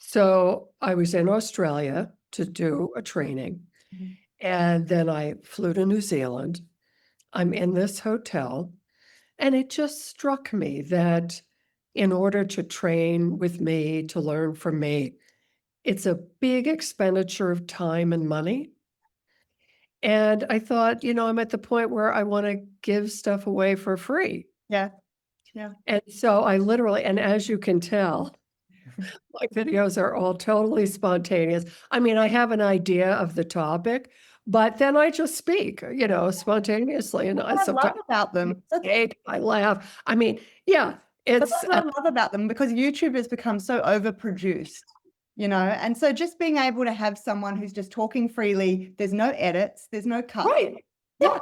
So I was in Australia to do a training, Mhm. and then I flew to New Zealand. I'm in this hotel, and it just struck me that in order to train with me, to learn from me, it's a big expenditure of time and money. And I thought, I'm at the point where I want to give stuff away for free. Yeah, yeah. And so I literally, and as you can tell, my videos are all totally spontaneous. I mean, I have an idea of the topic, but then I just speak, spontaneously, and I What I love sometimes about them, I laugh. I mean, yeah, but it's that's what I love about them because YouTube has become so overproduced, and so just being able to have someone who's just talking freely, there's no edits, there's no cuts. right. Yeah,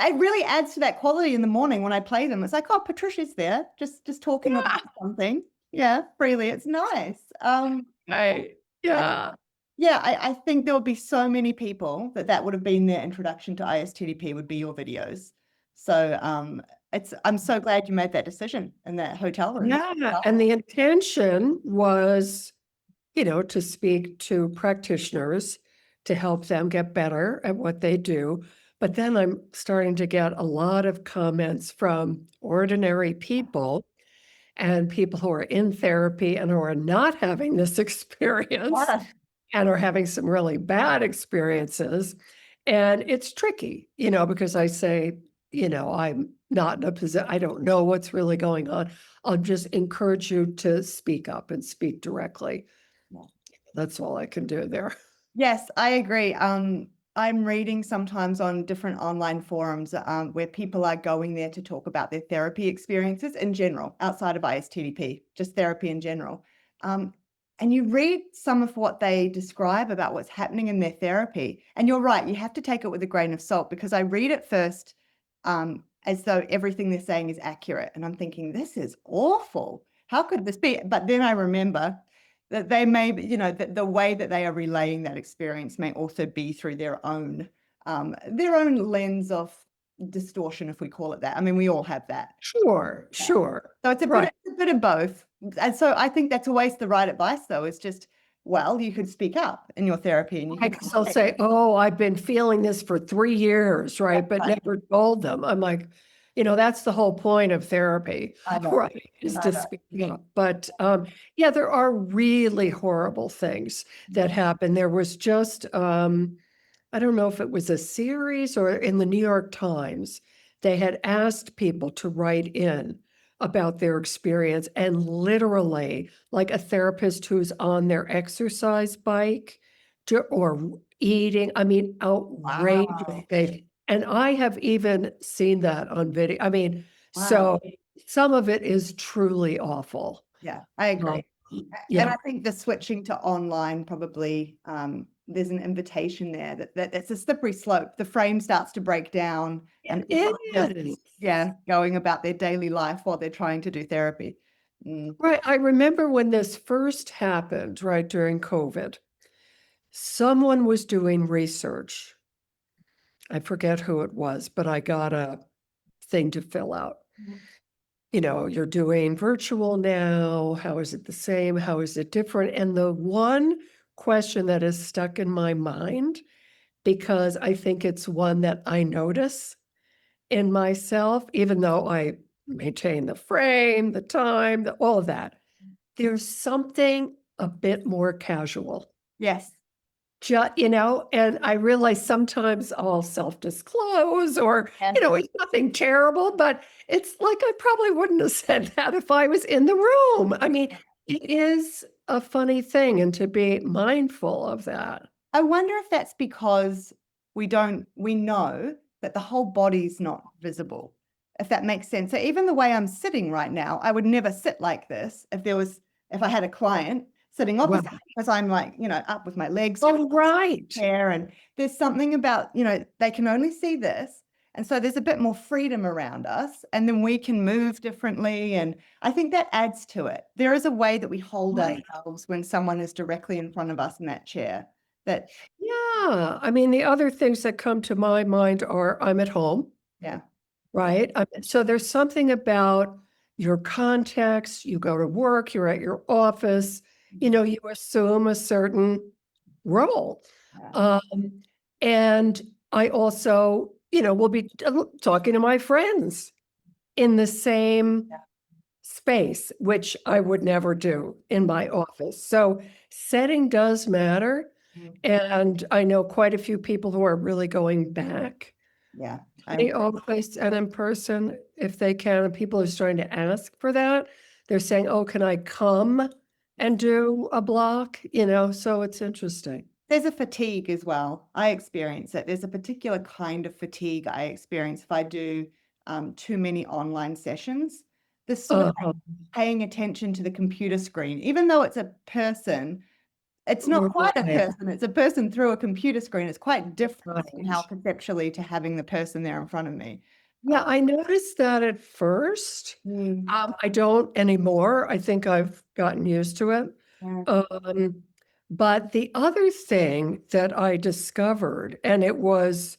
it really adds to that quality in the morning when I play them. It's like, oh, Patricia's there, just talking Yeah. about something. Yeah, freely. It's nice. Right. Yeah. Yeah, I think there would be so many people that would have been their introduction to ISTDP would be your videos. So I'm so glad you made that decision in that hotel room. Yeah. And the intention was, to speak to practitioners to help them get better at what they do. But then I'm starting to get a lot of comments from ordinary people and people who are in therapy and who are not having this experience Yeah. and are having some really bad experiences. And it's tricky, because I say, I'm not in a position, I don't know what's really going on. I'll just encourage you to speak up and speak directly. That's all I can do there. Yes, I agree. I'm reading sometimes on different online forums where people are going there to talk about their therapy experiences in general, outside of ISTDP, just therapy in general. Um, and you read some of what they describe about what's happening in their therapy. And you're right, you have to take it with a grain of salt because I read it first as though everything they're saying is accurate. And I'm thinking, this is awful. How could this be? But then I remember that they may, the way that they are relaying that experience may also be through their own lens of distortion, if we call it that. I mean, we all have that. Sure, sure. So it's Right. a bit of both. And so I think that's always the right advice, though, is just, well, you could speak up in your therapy and you could Because they'll say, oh, I've been feeling this for 3 years, right? But right. never told them. I'm like, that's the whole point of therapy, I know. right? Is I to know. speak up. But yeah, there are really horrible things that happen. There was just, I don't know if it was a series or in the New York Times, they had asked people to write in about their experience, and literally, like a therapist who's on their exercise bike or eating, I mean, outrageous Wow. things. And I have even seen that on video. I mean, Wow. so some of it is truly awful. Yeah, I agree. And Yeah, I think the switching to online probably there's an invitation there that it's a slippery slope. The frame starts to break down and people are it just, is. going about their daily life while they're trying to do therapy. Mm. Right. I remember when this first happened, right during COVID, someone was doing research. I forget who it was, but I got a thing to fill out. You're doing virtual now. How is it the same? How is it different? And the one question that is stuck in my mind, because I think it's one that I notice in myself, even though I maintain the frame, the time, all of that, there's something a bit more casual. Yes. And I realize sometimes I'll self-disclose or, Yes. it's nothing terrible, but it's like I probably wouldn't have said that if I was in the room. I mean, it is a funny thing, and to be mindful of that. I wonder if that's because we know that the whole body's not visible, if that makes sense. So even the way I'm sitting right now, I would never sit like this if I had a client sitting Well, opposite, because I'm like, up with my legs oh, right. there, and there's something about, they can only see this. And so there's a bit more freedom around us, and then we can move differently. And I think that adds to it. There is a way that we hold Right. ourselves when someone is directly in front of us in that chair. That, Yeah. I mean, the other things that come to my mind are I'm at home, yeah, right? So there's something about your context. You go to work, you're at your office. you assume a certain role. Yeah. And I also, will be talking to my friends in the same space, which I would never do in my office. So setting does matter. Mm. And I know quite a few people who are really going back Yeah. to the office and in person if they can. And people are starting to ask for that. They're saying, oh, can I come and do a block? So it's interesting. There's a fatigue as well. I experience it. There's a particular kind of fatigue I experience if I do too many online sessions. This sort of Uh-huh. paying attention to the computer screen, even though it's a person, it's not quite a Right. person. It's a person through a computer screen. It's quite different somehow Right. conceptually to having the person there in front of me. Yeah, I noticed that at first. Mm, I don't anymore. I think I've gotten used to it. yeah. But the other thing that I discovered, and it was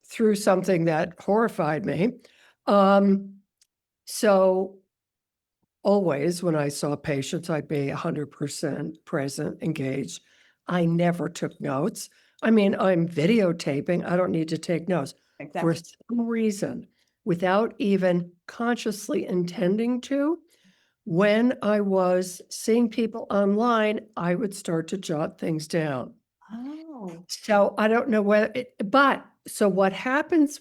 through something that horrified me. So always when I saw patients, I'd be 100% present, engaged. I never took notes. I mean, I'm videotaping. I don't need to take notes. For Exactly. some reason, without even consciously intending to, when I was seeing people online, I would start to jot things down. Oh. So I don't know but so what happens,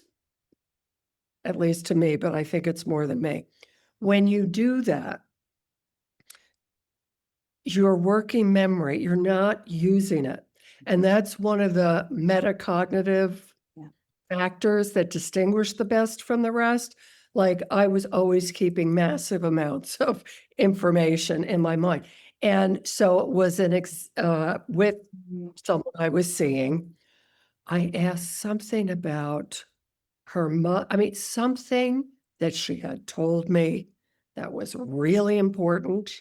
at least to me, but I think it's more than me, when you do that, your working memory, you're not using it. And that's one of the metacognitive Yeah. factors that distinguish the best from the rest. Like I was always keeping massive amounts of information in my mind. And so it was with Mhm. someone I was seeing, I asked something about something that she had told me that was really important,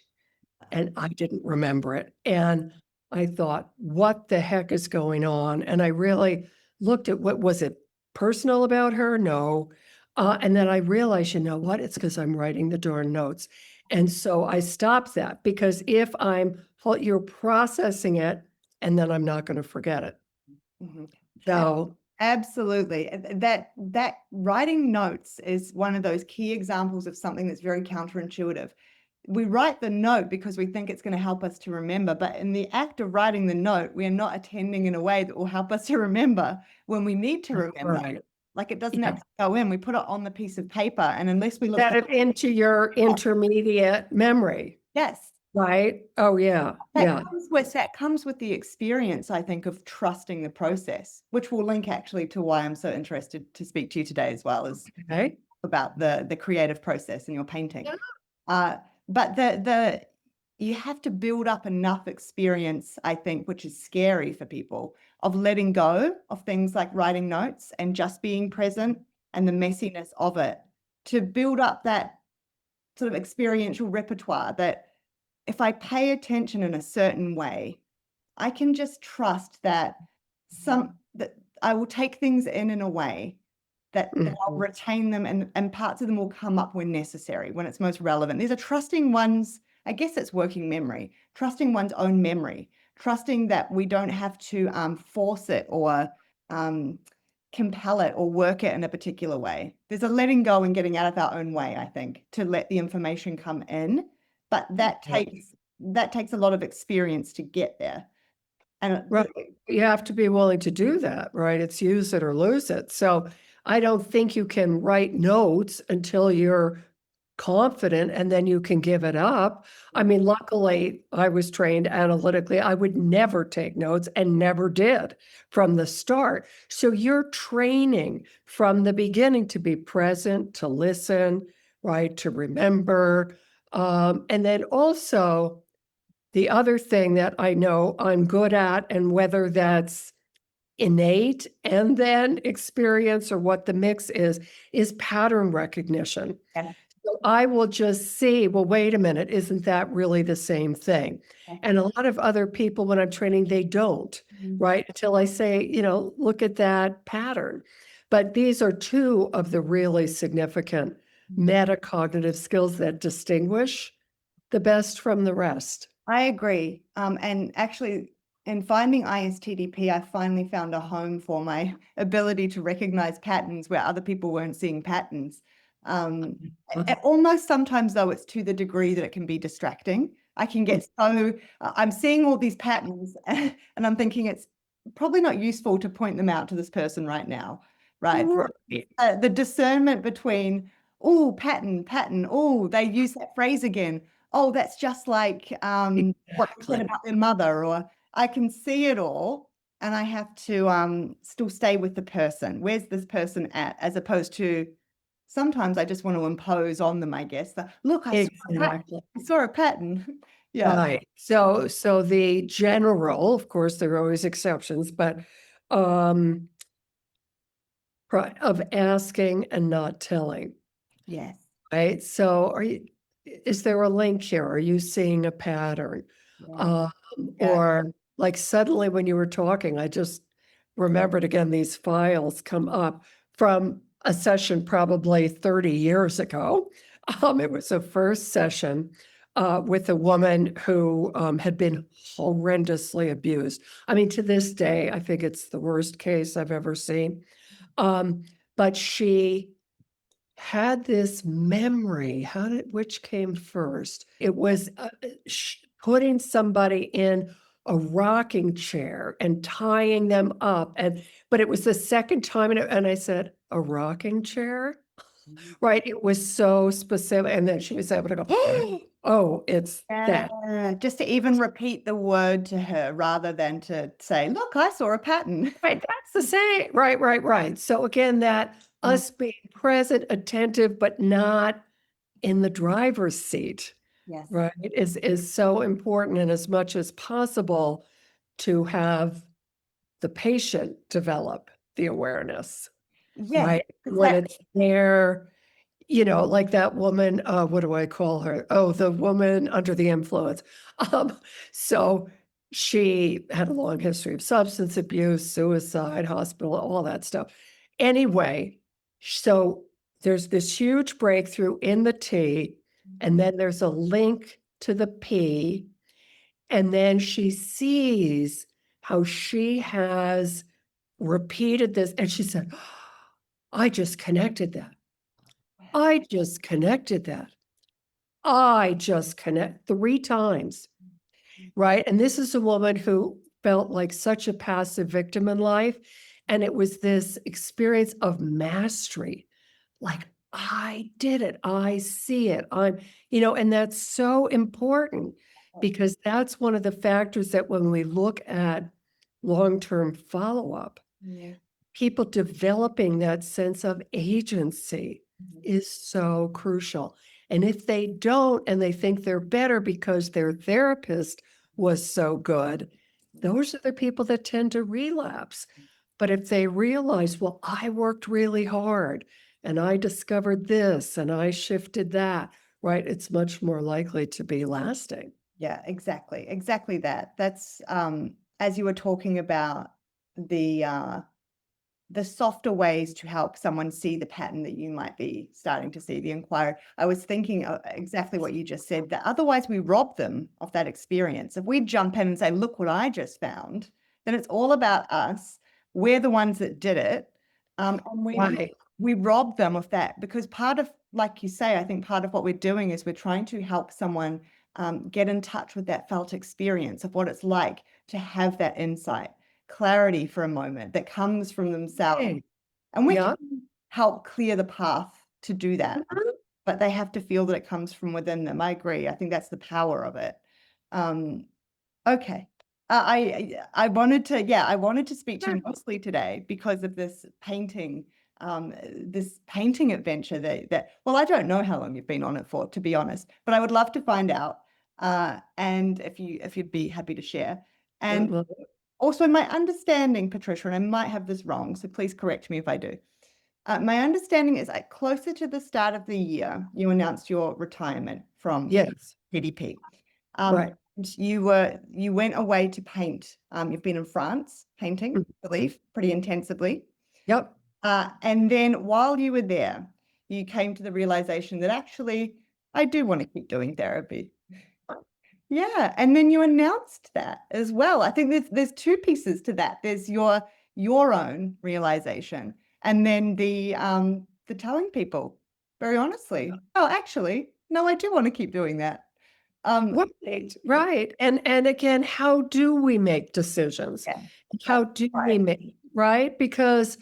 and I didn't remember it. And I thought, what the heck is going on? And I really looked at what was it personal about her? No. And then I realized, you know what? It's because I'm writing the darn notes. And so I stopped that because if you're processing it, and then I'm not going to forget it. Mhm. So, Absolutely. That writing notes is one of those key examples of something that's very counterintuitive. We write the note because we think it's going to help us to remember, but in the act of writing the note, we are not attending in a way that will help us to remember when we need to remember. right. Like it doesn't Yeah. actually go in. We put it on the piece of paper, and unless we look Set it into your intermediate memory, yes, right? Oh, yeah. Yeah. that comes with the experience, I think, of trusting the process, which will link actually to why I'm so interested to speak to you today as well, is Okay. about the creative process in your painting. Yeah. But you have to build up enough experience, I think, which is scary for people, of letting go of things like writing notes and just being present and the messiness of it, to build up that sort of experiential repertoire that if I pay attention in a certain way, I can just trust that that I will take things in a way that I'll Mhm. retain them, and parts of them will come up when necessary, when it's most relevant. These are trusting one's, I guess it's working memory, trusting one's own memory, trusting that we don't have to force it or compel it or work it in a particular way. There's a letting go and getting out of our own way, I think, to let the information come in. But that takes a lot of experience to get there. And Right. You have to be willing to do that, right? It's use it or lose it. So I don't think you can write notes until you're confident and then you can give it up. I mean, luckily, I was trained analytically. I would never take notes and never did from the start. So you're training from the beginning to be present, to listen, right, to remember. And then also, the other thing that I know I'm good at, and whether that's innate and then experience or what the mix is pattern recognition. yeah, So I will just see, well, wait a minute, isn't that really the same thing? And a lot of other people, when I'm training, they don't, right? Until I say, look at that pattern. But these are two of the really significant metacognitive skills that distinguish the best from the rest. I agree. And actually, in finding ISTDP, I finally found a home for my ability to recognize patterns where other people weren't seeing patterns. Almost sometimes, though, it's to the degree that it can be distracting. I can get I'm seeing all these patterns and I'm thinking it's probably not useful to point them out to this person right now, right? Right. The discernment between, oh, pattern, oh, they use that phrase again. Oh, that's just like what they said Exactly. about their mother, or I can see it all and I have to still stay with the person. Where's this person at? As opposed to sometimes I just want to impose on them, I guess. Look, I saw a pattern. Exactly. I saw a pattern. Yeah. Right. So the general, of course, there are always exceptions, but um of asking and not telling. Yes. Right? So is there a link here? Are you seeing a pattern? Yeah. Um, Yeah. or like suddenly when you were talking, I just remembered again, these files come up from a session probably 30 years ago. It was a first session with a woman who had been horrendously abused. I mean, to this day, I think it's the worst case I've ever seen. But she had this memory. Which came first? It was putting somebody in a rocking chair and tying them up. But it was the second time, and I said, a rocking chair? Right? It was so specific. And then she was able to go, oh, it's that. Yeah, just to even repeat the word to her rather than to say, look, I saw a pattern. Right, that's the same. Right. So again, that us being present, attentive, but not in the driver's seat, Yes. right, is so important, and as much as possible to have the patient develop the awareness, Yes, right? When exactly. it's there, like that woman, what do I call her? Oh, the woman under the influence. Um, so she had a long history of substance abuse, suicide, hospital, all that stuff. Anyway, so there's this huge breakthrough in the T, and then there's a link to the P, and then she sees how she has repeated this, and she said, I just connected that. I just connected that. I just connect 3 times, right? And this is a woman who felt like such a passive victim in life, and it was this experience of mastery. Like, I did it. I see it. And that's so important because that's one of the factors that when we look at long-term follow-up, Yeah. people developing that sense of agency is so crucial. And if they don't, and they think they're better because their therapist was so good, those are the people that tend to relapse. But if they realize, well, I worked really hard and I discovered this and I shifted that, right? It's much more likely to be lasting. Yeah, exactly. Exactly that. That's as you were talking about the uh the softer ways to help someone see the pattern that you might be starting to see, the inquiry. I was thinking exactly what you just said, that otherwise we rob them of that experience. If we jump in and say, look what I just found, then it's all about us. We're the ones that did it. And Right. we rob them of that because part of, like you say, I think part of what we're doing is we're trying to help someone get in touch with that felt experience of what it's like to have that insight, clarity for a moment that comes from themselves. Hey, And we yeah. can help clear the path to do that, Mhm. but they have to feel that it comes from within them. I agree. I think that's the power of it. Um, okay. I wanted to, yeah, I wanted to speak to you mostly today because of this painting adventure well, I don't know how long you've been on it for, to be honest, but I would love to find out. And if you'd be happy to share. And Well, also, my understanding, Patricia, and I might have this wrong, so please correct me if I do. My understanding is that closer to the start of the year, you announced your retirement from yes, TDP. right. You went away to paint. You've been in France painting, I believe, pretty intensively. Yep. And then while you were there, you came to the realization that actually I do want to keep doing therapy. Yeah, and then you announced that as well. I think there's two pieces to that. There's your own realization, and then the telling people very honestly, oh, actually, no, I do want to keep doing that. Right, right. And again, how do we make decisions? Yeah, How that's do we right. make, right? Because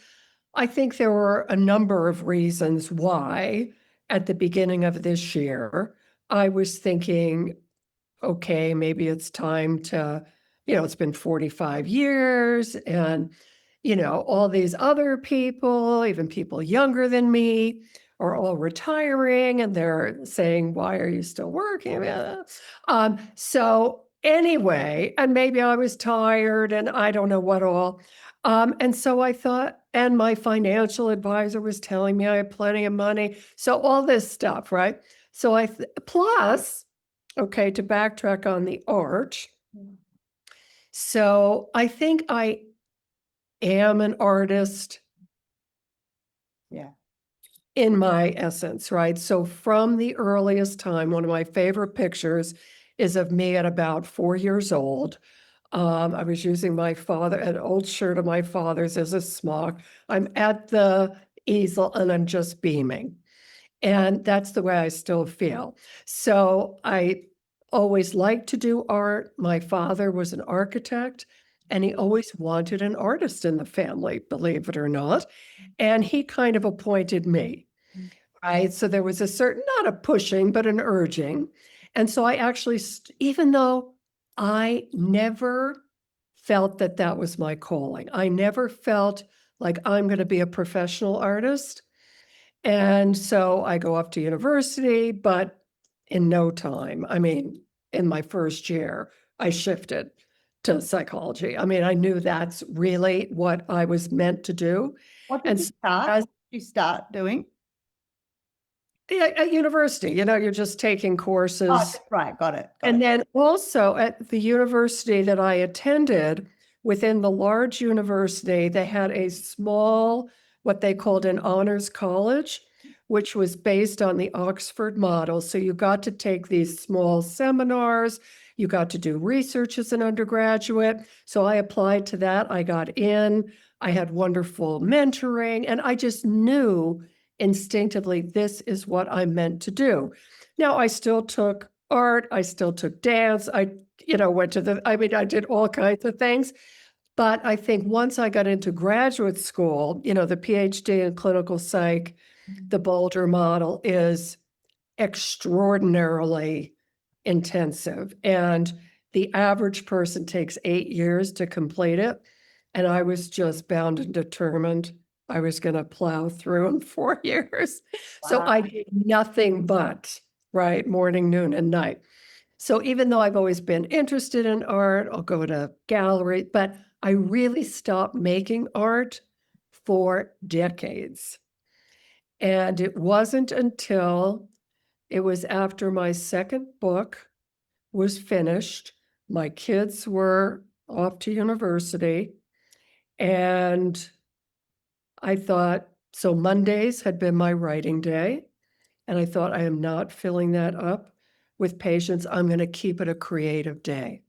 I think there were a number of reasons why at the beginning of this year, I was thinking, okay, maybe it's time to, it's been 45 years and, all these other people, even people younger than me, are all retiring and they're saying, why are you still working? So anyway, and maybe I was tired and I don't know what all. And so I thought, and my financial advisor was telling me I had plenty of money. So all this stuff, right? So plus, okay, to backtrack on the art. So I think I am an artist Yeah. in my essence, right? So from the earliest time, one of my favorite pictures is of me at about 4 years old. I was using an old shirt of my father's as a smock. I'm at the easel and I'm just beaming. And that's the way I still feel. So I always liked to do art. My father was an architect and he always wanted an artist in the family, believe it or not. And he kind of appointed me, right? So there was a certain, not a pushing, but an urging. And so I actually, even though I never felt that that was my calling, I never felt like I'm going to be a professional artist. And so I go off to university, but in no time, I mean, in my first year, I shifted to psychology. I mean, I knew that's really what I was meant to do. What did And you so start? as You start doing? yeah, at university, you're just taking Oh, courses. that's right. Got it. Got And it. then also at the university that I attended, within the large university, they had a small, what they called an honors college, which was based on the Oxford model. So you got to take these small seminars, you got to do research as an undergraduate. So I applied to that. I got in, I had wonderful mentoring, and I just knew instinctively this is what I meant to do. Now, I still took art, I still took dance, went to I did all kinds of things. But I think once I got into graduate school, the PhD in clinical psych, the Boulder model is extraordinarily intensive. And the average person takes 8 years to complete it. And I was just bound and determined I was going to plow through in 4 years. So Wow. I did nothing but, right, morning, noon, and night. So even though I've always been interested in art, I'll go to gallery, but I really stopped making art for decades. And it wasn't until it was after my second book was finished, my kids were off to university, and I thought, so Mondays had been my writing day, and I thought, I am not filling that up with patients. I'm going to keep it a creative day.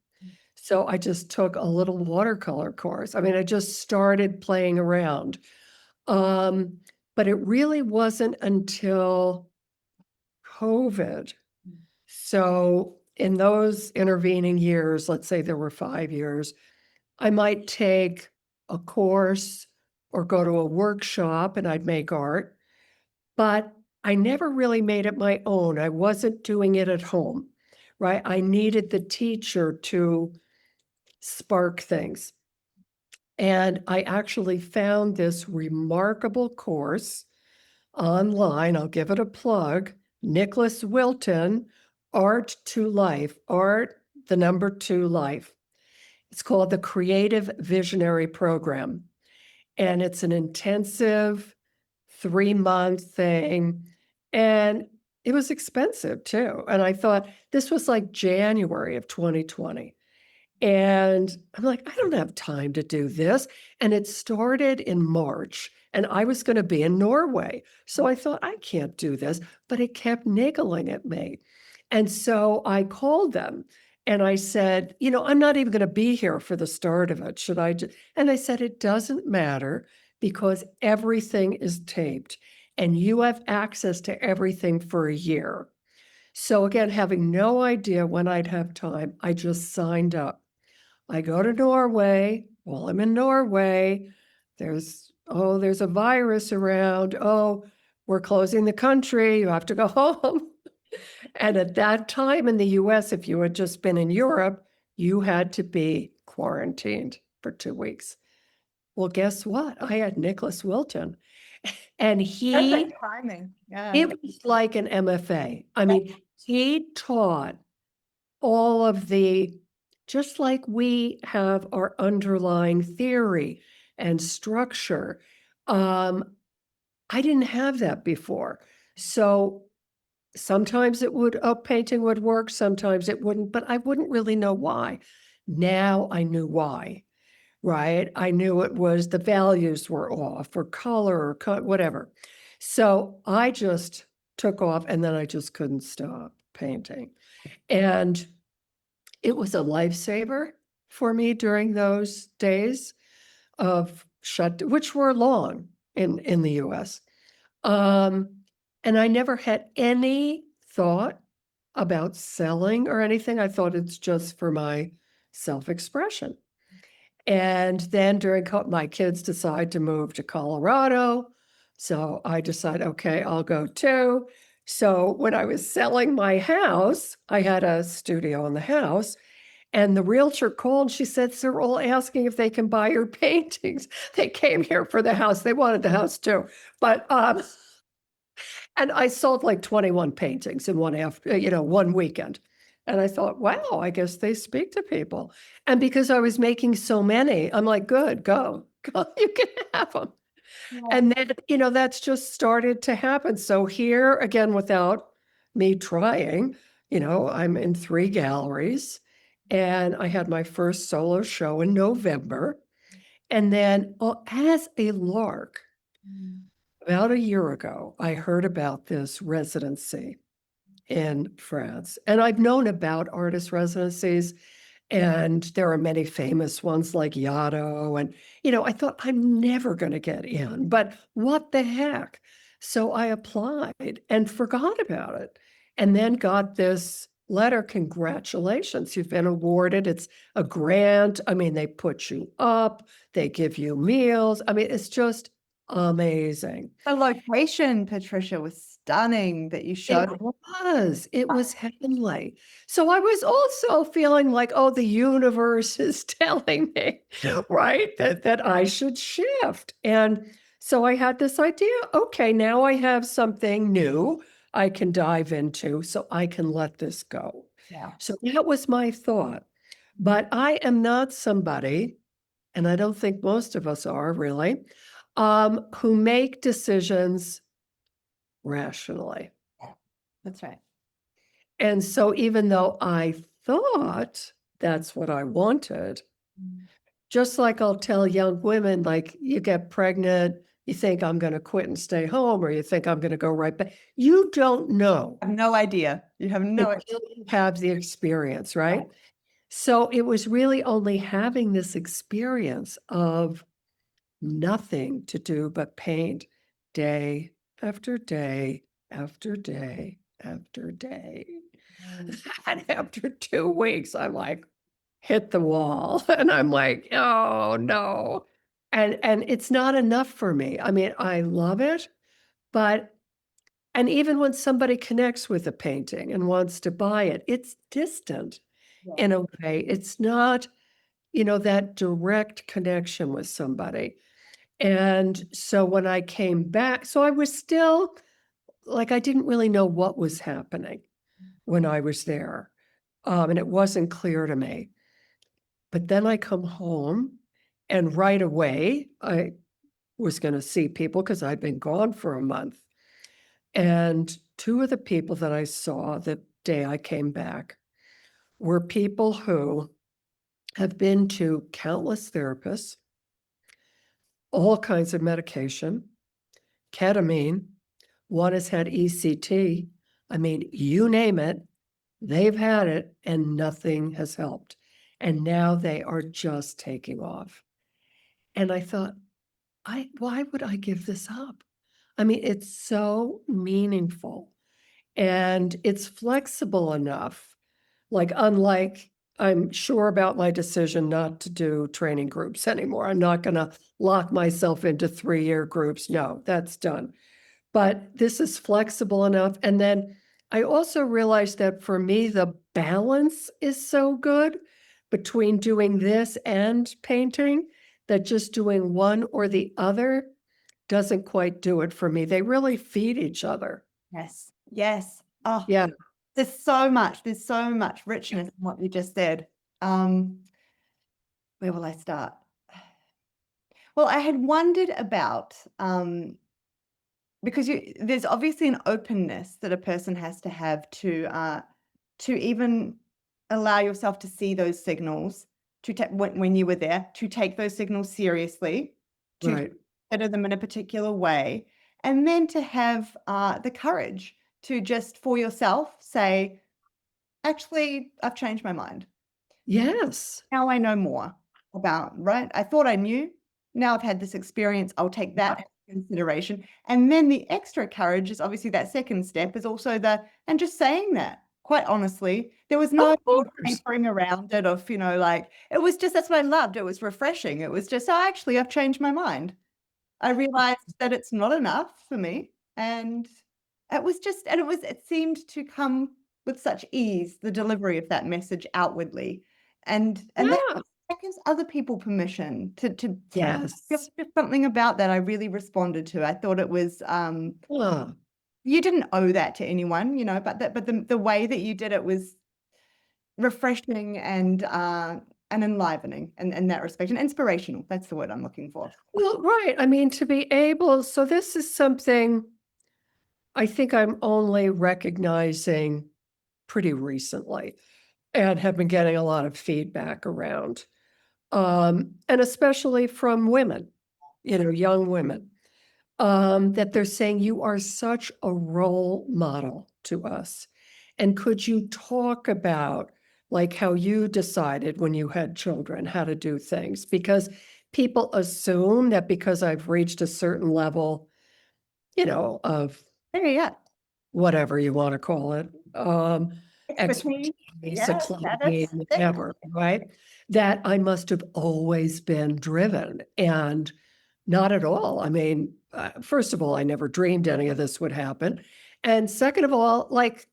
So I just took a little watercolor course. I mean, I just started playing around. Um, but it really wasn't until COVID. So in those intervening years, let's say there were 5 years, I might take a course or go to a workshop and I'd make art, but I never really made it my own. I wasn't doing it at home, right? I needed the teacher to spark things. And I actually found this remarkable course online. I'll give it a plug. Nicholas Wilton, Art to Life, Art, the number 2 Life. It's called the Creative Visionary Program. And it's an intensive 3-month thing. And it was expensive too. And I thought this was like January of 2020. And I'm like, I don't have time to do this. And it started in March, and I was going to be in Norway. So I thought, I can't do this, but it kept niggling at me. And so I called them And I said, I'm not even going to be here for the start of it. Should I? And I said, it doesn't matter because everything is taped and you have access to everything for a year. So again, having no idea when I'd have time, I just signed up. I go to Norway. While I'm in Norway, there's a virus around. Oh, we're closing the country. You have to go home. And at that time in the US, if you had just been in Europe, you had to be quarantined for 2 weeks. Well, guess what? I had Nicholas Wilton, and Perfect timing. Yeah. it was like an MFA. I mean, he taught all of just like we have our underlying theory and structure. I didn't have that before. So sometimes painting would work, sometimes it wouldn't, but I wouldn't really know why. Now I knew why, right? I knew it was the values were off or color or whatever. So I just took off and then I just couldn't stop painting. And it was a lifesaver for me during those days of which were long in the US. And I never had any thought about selling or anything. I thought it's just for my self-expression. And then my kids decide to move to Colorado. So I decide, okay, I'll go too. So when I was selling my house, I had a studio in the house. And the realtor called, she said, they're all asking if they can buy your paintings. They came here for the house. They wanted the house too. But and I sold like 21 paintings in one weekend. And I thought, wow, I guess they speak to people. And because I was making so many, I'm like, good, go, you can have them. Yeah. And then, that's just started to happen. So here again, without me trying, I'm in 3 galleries and I had my first solo show in November. And then as a lark, about a year ago, I heard about this residency in France. And I've known about artist residencies, and there are many famous ones like Yaddo. And, I thought I'm never going to get in, but what the heck? So I applied and forgot about it. And then got this letter, congratulations, you've been awarded. It's a grant. I mean, they put you up, they give you meals. I mean, it's just amazing. The location, Patricia, was stunning that you showed. It was heavenly. So I was also feeling like, oh, the universe is telling me, right, that I should shift. And so I had this idea, okay, now I have something new I can dive into, so I can let this go. Yeah. So that was my thought. But I am not somebody, and I don't think most of us are really, who make decisions rationally. That's right. And so even though I thought that's what I wanted, just like I'll tell young women, like you get pregnant, you think I'm going to quit and stay home, or you think I'm going to go right back. You don't know I have no idea. You have no idea. until you have the experience, right? So it was really only having this experience of nothing to do but paint day after day after day after day. And after 2 weeks, I'm like, hit the wall. And I'm like, oh no. And it's not enough for me. I mean, I love it, but and even when somebody connects with a painting and wants to buy it, it's distant in a way. It's not, that direct connection with somebody. And so when I came back, so I was still like, I didn't really know what was happening when I was there. And it wasn't clear to me. But then I come home and right away I was going to see people because I'd been gone for a month. And 2 of the people that I saw the day I came back were people who have been to countless therapists, all kinds of medication, ketamine. One has had ECT. I mean, you name it, They've had it and nothing has helped. And now they are just taking off. And I thought, why would I give this up? I mean, it's so meaningful and it's flexible enough. Like, unlike, I'm sure about my decision not to do training groups anymore. I'm not going to lock myself into 3-year groups. No, that's done. But this is flexible enough. And then I also realized that for me, the balance is so good between doing this and painting that just doing one or the other doesn't quite do it for me. They really feed each other. Yes. Yes. Oh, Yeah. there's so much richness in what you just said. Where will I start? Well, I had wondered about, because there's obviously an openness that a person has to have to even allow yourself to see those signals, to when you were there, to take those signals seriously, to Right. consider them in a particular way, and then to have the courage to just for yourself say, actually, I've changed my mind. Yes. Now I know more about, right? I thought I knew. Now I've had this experience. I'll take that into consideration. And then the extra courage is obviously that second step is also and just saying that, quite honestly, there was Of no course. papering around it of, like, it was just, that's what I loved. It was refreshing. It was just, oh, actually, I've changed my mind. I realized that it's not enough for me. And it seemed to come with such ease, the delivery of that message outwardly. And Yeah. that gives other people permission Yes. just something about that I really responded to. I thought it was, Ah. you didn't owe that to anyone, but the way that you did it was refreshing and enlivening in that respect, and inspirational. That's the word I'm looking for. Well, right. I mean, to be able, so this is something I think I'm only recognizing pretty recently and have been getting a lot of feedback around, and especially from women, young women, that they're saying, you are such a role model to us. And could you talk about like how you decided when you had children how to do things? Because people assume that because I've reached a certain level, of There you go. whatever you want to call it, Expertise. expertise, Yeah, acclaim, status. whatever, right? That I must have always been driven, and not at all. I mean, first of all, I never dreamed any of this would happen, and second of all, like,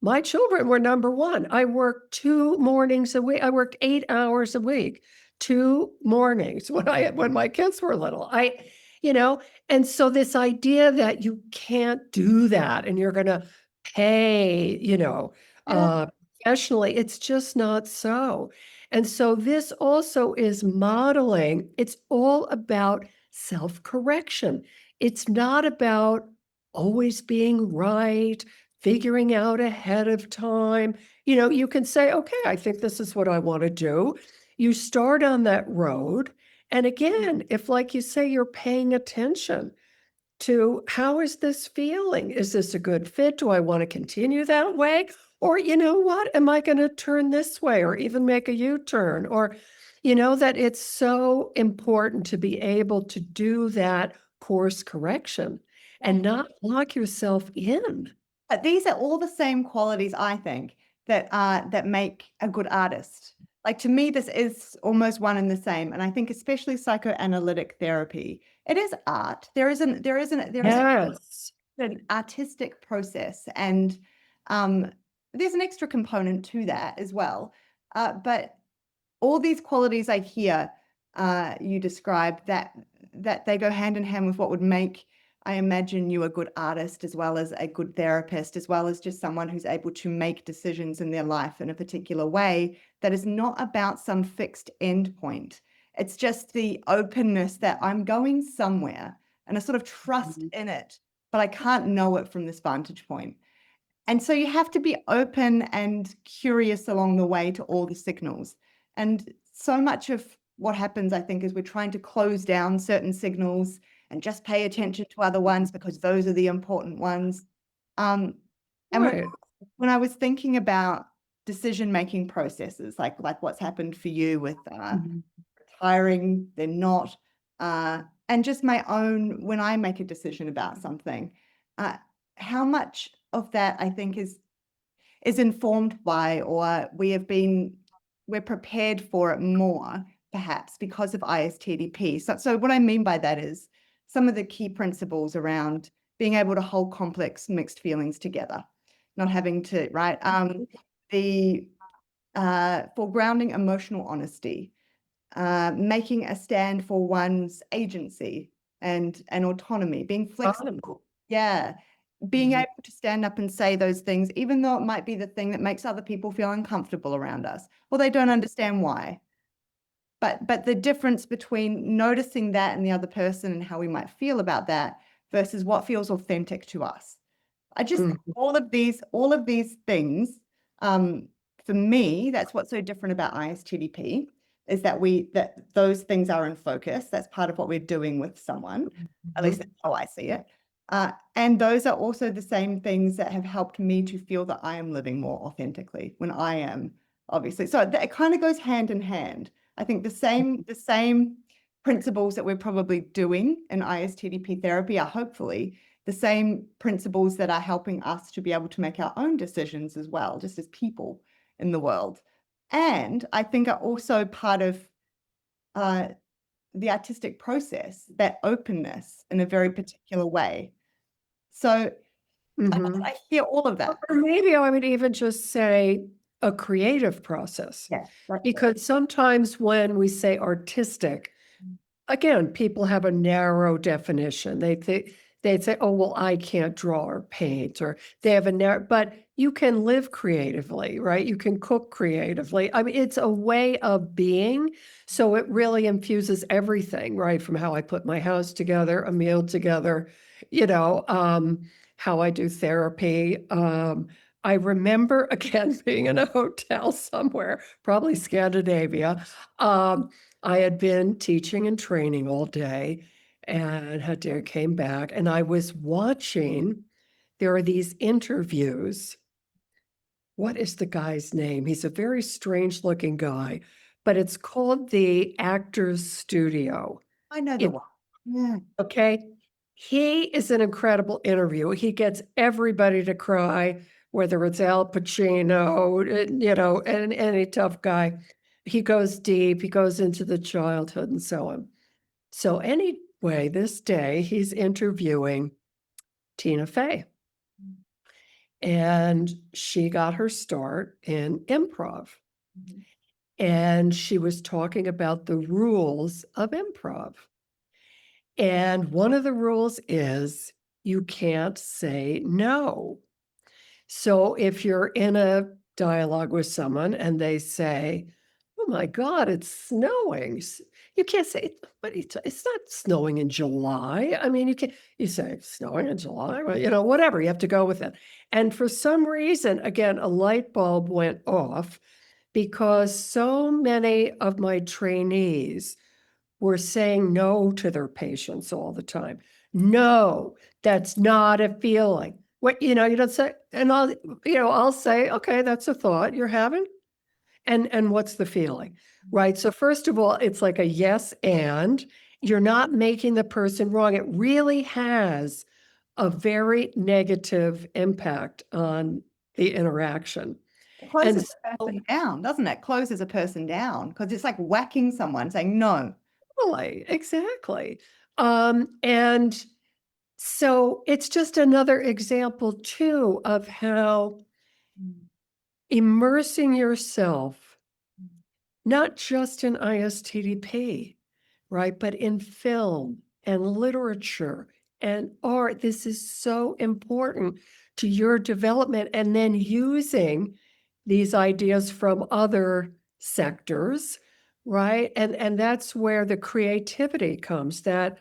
my children were number one. I worked 2 mornings a week. I worked 8 hours a week, 2 mornings when my kids were little. You know, and so this idea that you can't do that and you're gonna pay, Yeah. uh, professionally, it's just not so. And so this also is modeling, it's all about self-correction. It's not about always being right, figuring out ahead of time. You can say, okay, I think this is what I want to do. You start on that road. And again, if, like you say, you're paying attention to how is this feeling? Is this a good fit? Do I want to continue that way? Or, you know what? Am I going to turn this way or even make a U turn? Or, that it's so important to be able to do that course correction and not lock yourself in. But these are all the same qualities, I think, that make a good artist. Like, to me, this is almost one and the same. And I think especially psychoanalytic therapy, it is art. There is Yes. an artistic process, and there's an extra component to that as well. But all these qualities I hear you describe, that they go hand in hand with what would make, I imagine, you a good artist, as well as a good therapist, as well as just someone who's able to make decisions in their life in a particular way that is not about some fixed end point. It's just the openness that I'm going somewhere and a sort of trust in it, but I can't know it from this vantage point. And so you have to be open and curious along the way to all the signals. And so much of what happens, I think, is we're trying to close down certain signals and just pay attention to other ones because those are the important ones. And Right. when I was thinking about decision-making processes, like what's happened for you with Mhm. retiring, they're not, and just my own, when I make a decision about something, uh, how much of that I think is informed by, or we're prepared for it more, perhaps because of ISTDP. So what I mean by that is some of the key principles around being able to hold complex mixed feelings together, not having to, right? The foregrounding emotional honesty, making a stand for one's agency and autonomy, being flexible. Yeah. Being Mhm. able to stand up and say those things, even though it might be the thing that makes other people feel uncomfortable around us, or they don't understand why. But the difference between noticing that in the other person and how we might feel about that versus what feels authentic to us. I just think Mhm. all of these things, for me, that's what's so different about ISTDP, is that those things are in focus. That's part of what we're doing with someone. At least Mhm. that's how I see it. And those are also the same things that have helped me to feel that I am living more authentically when I am, obviously. So it kind of goes hand in hand. I think the same principles that we're probably doing in ISTDP therapy are hopefully the same principles that are helping us to be able to make our own decisions as well, just as people in the world. And I think are also part of the artistic process, that openness in a very particular way. So Mhm. I hear all of that. Or maybe I would even just say a creative process, Yeah, that's it. because sometimes when we say artistic, again, people have a narrow definition. They'd say, "Oh, well, I can't draw or paint," or they have a narrow, but you can live creatively, right? You can cook creatively. I mean, it's a way of being, so it really infuses everything, right? From how I put my house together, a meal together, you know, how I do therapy. I remember, again, being in a hotel somewhere, probably Scandinavia. I had been teaching and training all day and came back, and I was watching, there are these interviews. What is the guy's name? He's a very strange looking guy, but it's called the Actors Studio. I know the It one. Yeah. Okay? He is an incredible interviewer. He gets everybody to cry, whether it's Al Pacino, and any tough guy. He goes deep, he goes into the childhood and so on. So anyway, this day he's interviewing Tina Fey, and she got her start in improv. Mhm. And she was talking about the rules of improv. And one of the rules is you can't say no. So if you're in a dialogue with someone and they say, "Oh my God, it's snowing," you can't say, "But it's not snowing in July." I mean, you say, "It's snowing in July," well, whatever, you have to go with it. And for some reason, again, a light bulb went off because so many of my trainees were saying no to their patients all the time. "No, that's not a feeling." What, you don't say, and I'll say, "Okay, that's a thought you're having. And what's the feeling?" Right? So first of all, it's like a yes, and you're not making the person wrong. It really has a very negative impact on the interaction. It And closes a person down, doesn't it? Closes a person down because it's like whacking someone saying no. Totally, exactly. And so it's just another example too of how Mm. immersing yourself, not just in ISTDP, right, but in film and literature and art. This is so important to your development, and then using these ideas from other sectors, right? And that's where the creativity comes, that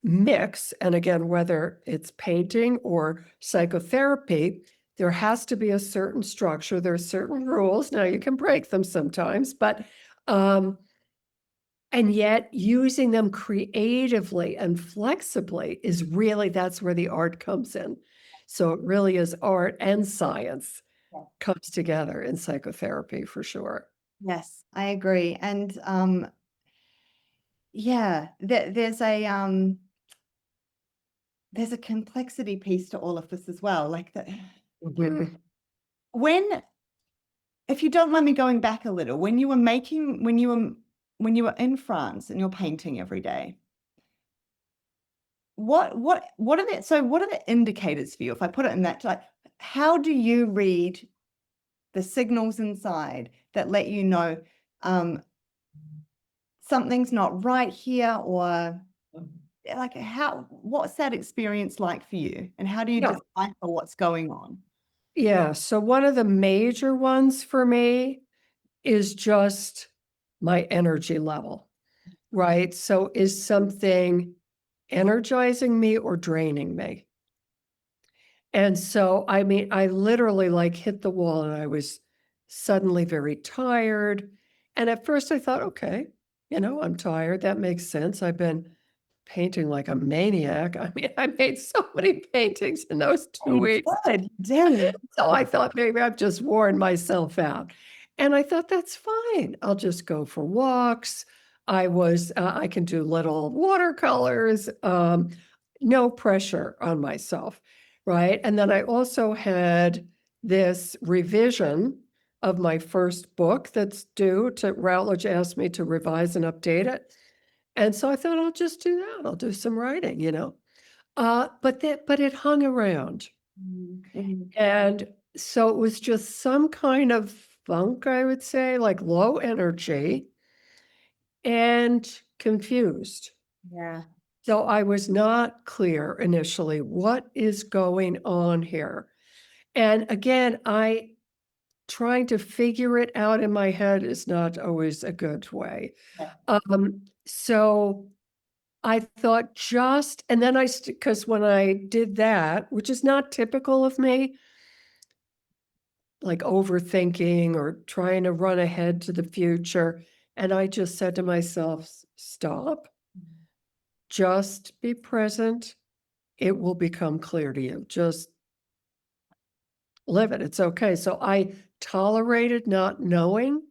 mix. And again, whether it's painting or psychotherapy, there has to be a certain structure. There are certain rules. Now you can break them sometimes, but and yet using them creatively and flexibly is really, that's where the art comes in. So it really is art and science. Yeah. comes together in psychotherapy for sure. Yes, I agree. And yeah, there's a complexity piece to all of this as well. Like that Mhm. when, if you don't mind me going back a little, when you were in France and you're painting every day, what are the indicators for you? If I put it in that, like, how do you read the signals inside that let you know something's not right here, or like what's that experience like for you, and how do you Yeah. decipher what's going on? Yeah. So one of the major ones for me is just my energy level, right? So is something energizing me or draining me? And so, I mean, I literally like hit the wall and I was suddenly very tired. And at first I thought, okay, I'm tired. That makes sense. I've been painting like a maniac. I mean, I made so many paintings in those Oh, 2 weeks. you did. So I thought maybe I've just worn myself out. And I thought that's fine. I'll just go for walks. I can do little watercolors, no pressure on myself. Right. And then I also had this revision of my first book that's due to Routledge asked me to revise and update it. And so I thought I'll just do that. I'll do some writing. But it hung around. Mhm. And so it was just some kind of funk, I would say, like low energy and confused. Yeah. So I was not clear initially what is going on here. And again, I trying to figure it out in my head is not always a good way. Yeah. So I thought just, and then because when I did that, which is not typical of me, like overthinking or trying to run ahead to the future. And I just said to myself, stop, just be present. It will become clear to you. Just live it. It's okay. So I tolerated not knowing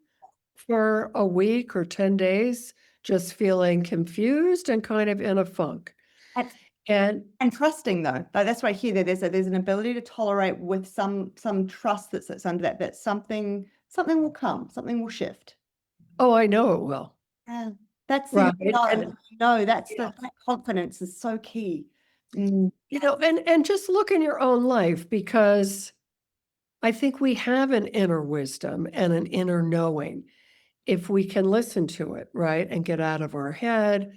for a week or 10 days, just feeling confused and kind of in a funk. And, And and trusting though, like that's why here there's an ability to tolerate with some trust that sits under that something will come, something will shift. oh, I know it will. Yeah, that's Right. that's Yeah. that confidence is so key. Mm. And just look in your own life because I think we have an inner wisdom and an inner knowing if we can listen to it, right? And get out of our head,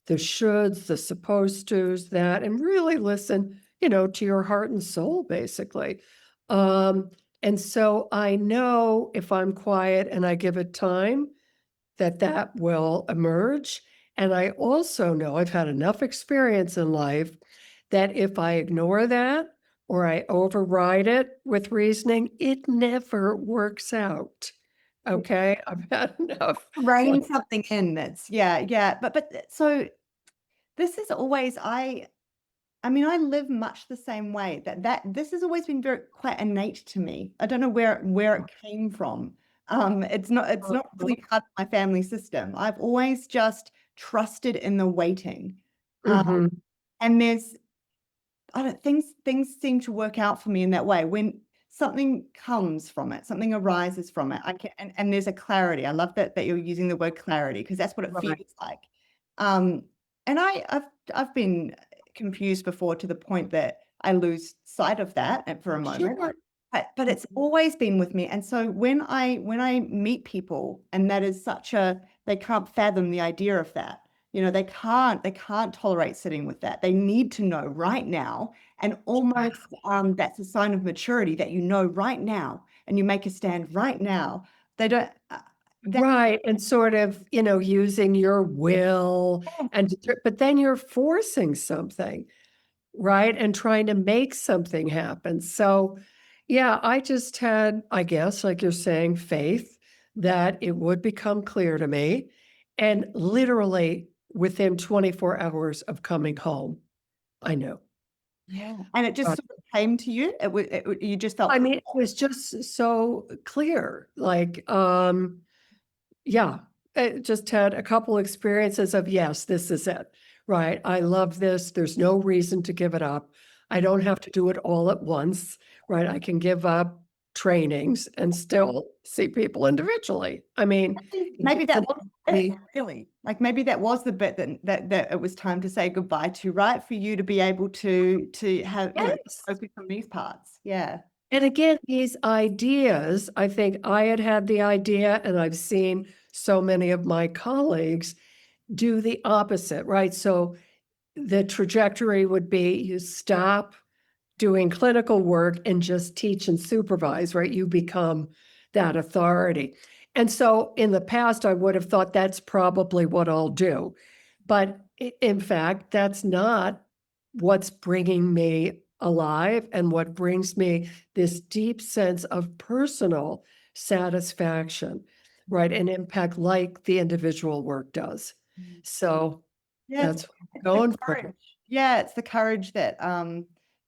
the shoulds, the supposed tos, that, and really listen, to your heart and soul, basically. Um, and so I know if I'm quiet and I give it time, that will emerge. And I also know I've had enough experience in life that if I ignore that or I override it with reasoning, it never works out. Okay? I've had enough. Rein Like, something in that's yeah. But so this is always I mean, I live much the same way. That this has always been very quite innate to me. I don't know where it came from. It's not really part of my family system. I've always just trusted in the waiting. mhm. And I don't things seem to work out for me in that way. When something comes from it, something arises from it, I can and there's a clarity. I love that you're using the word clarity because that's what it Right. feels like. Um, and I've been confused before to the point that I lose sight of that for a moment. Sure. But it's always been with me. And so when I meet people and that is they can't fathom the idea of that. They can't tolerate sitting with that. They need to know right now. And almost that's a sign of maturity that you know right now and you make a stand right now. They don't that Right, and sort of, using your will but then you're forcing something. Right? And trying to make something happen. So, yeah, I just had, I guess, like you're saying, faith that it would become clear to me. And literally within 24 hours of coming home, I knew. Yeah. And it just Uh, sort of came to you? You just felt I mean, it was just so clear, like, yeah, I just had a couple experiences of, yes, this is it, right? I love this. There's no reason to give it up. I don't have to do it all at once, right? I can give up trainings and still see people individually. I mean, it maybe that doesn't was it, be, really. Like maybe that was the bit that it was time to say goodbye to, right? For you to be able to have, yes. focus on these parts. Yeah. And again, these ideas, I think I had the idea, and I've seen so many of my colleagues do the opposite, right? So the trajectory would be you stop doing clinical work and just teach and supervise, right? You become that authority. And so in the past, I would have thought that's probably what I'll do. But in fact, that's not what's bringing me alive and what brings me this deep sense of personal satisfaction, right? And impact like the individual work does. So Yeah, that's what I'm it's the going for. courage. Yeah, it's the courage that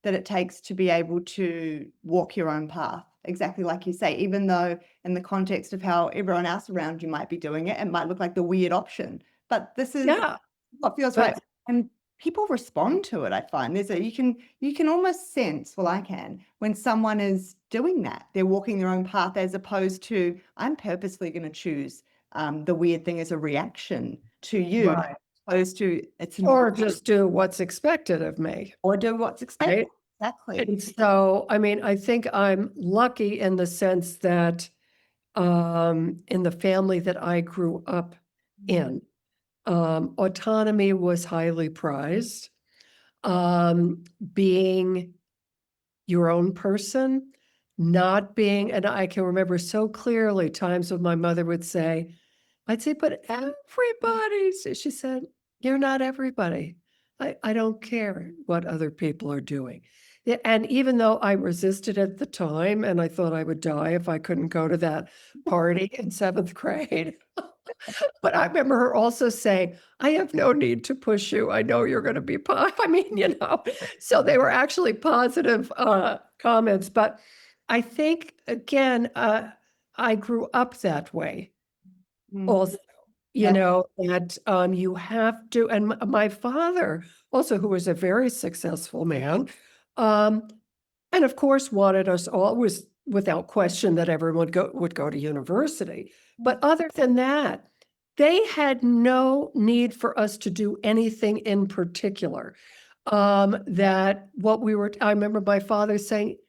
it takes to be able to walk your own path. Exactly like you say, even though in the context of how everyone else around you might be doing it, it might look like the weird option. But this is Yeah. what feels right. But And people respond to it, I find. You can almost sense, well, I can, when someone is doing that. They're walking their own path as opposed to, I'm purposely going to choose the weird thing as a reaction to you, right. opposed to it's an Or just do what's expected of me, or do what's expected. right? Exactly. And so, I mean, I think I'm lucky in the sense that in the family that I grew up in, autonomy was highly prized. Being your own person, not being, and I can remember so clearly times when my mother would say, I'd say, but everybody's, she said, you're not everybody. I don't care what other people are doing. Yeah, and even though I resisted at the time and I thought I would die if I couldn't go to that party in seventh grade, but I remember her also saying, I have no need to push you. I know you're going to be, I mean, so they were actually positive comments. But I think, again, I grew up that way Mm. also, Yeah. that you have to, and my father also, who was a very successful man, um, and of course wanted us all, was without question that everyone would go to university. But other than that, they had no need for us to do anything in particular. That what we were, I remember my father saying,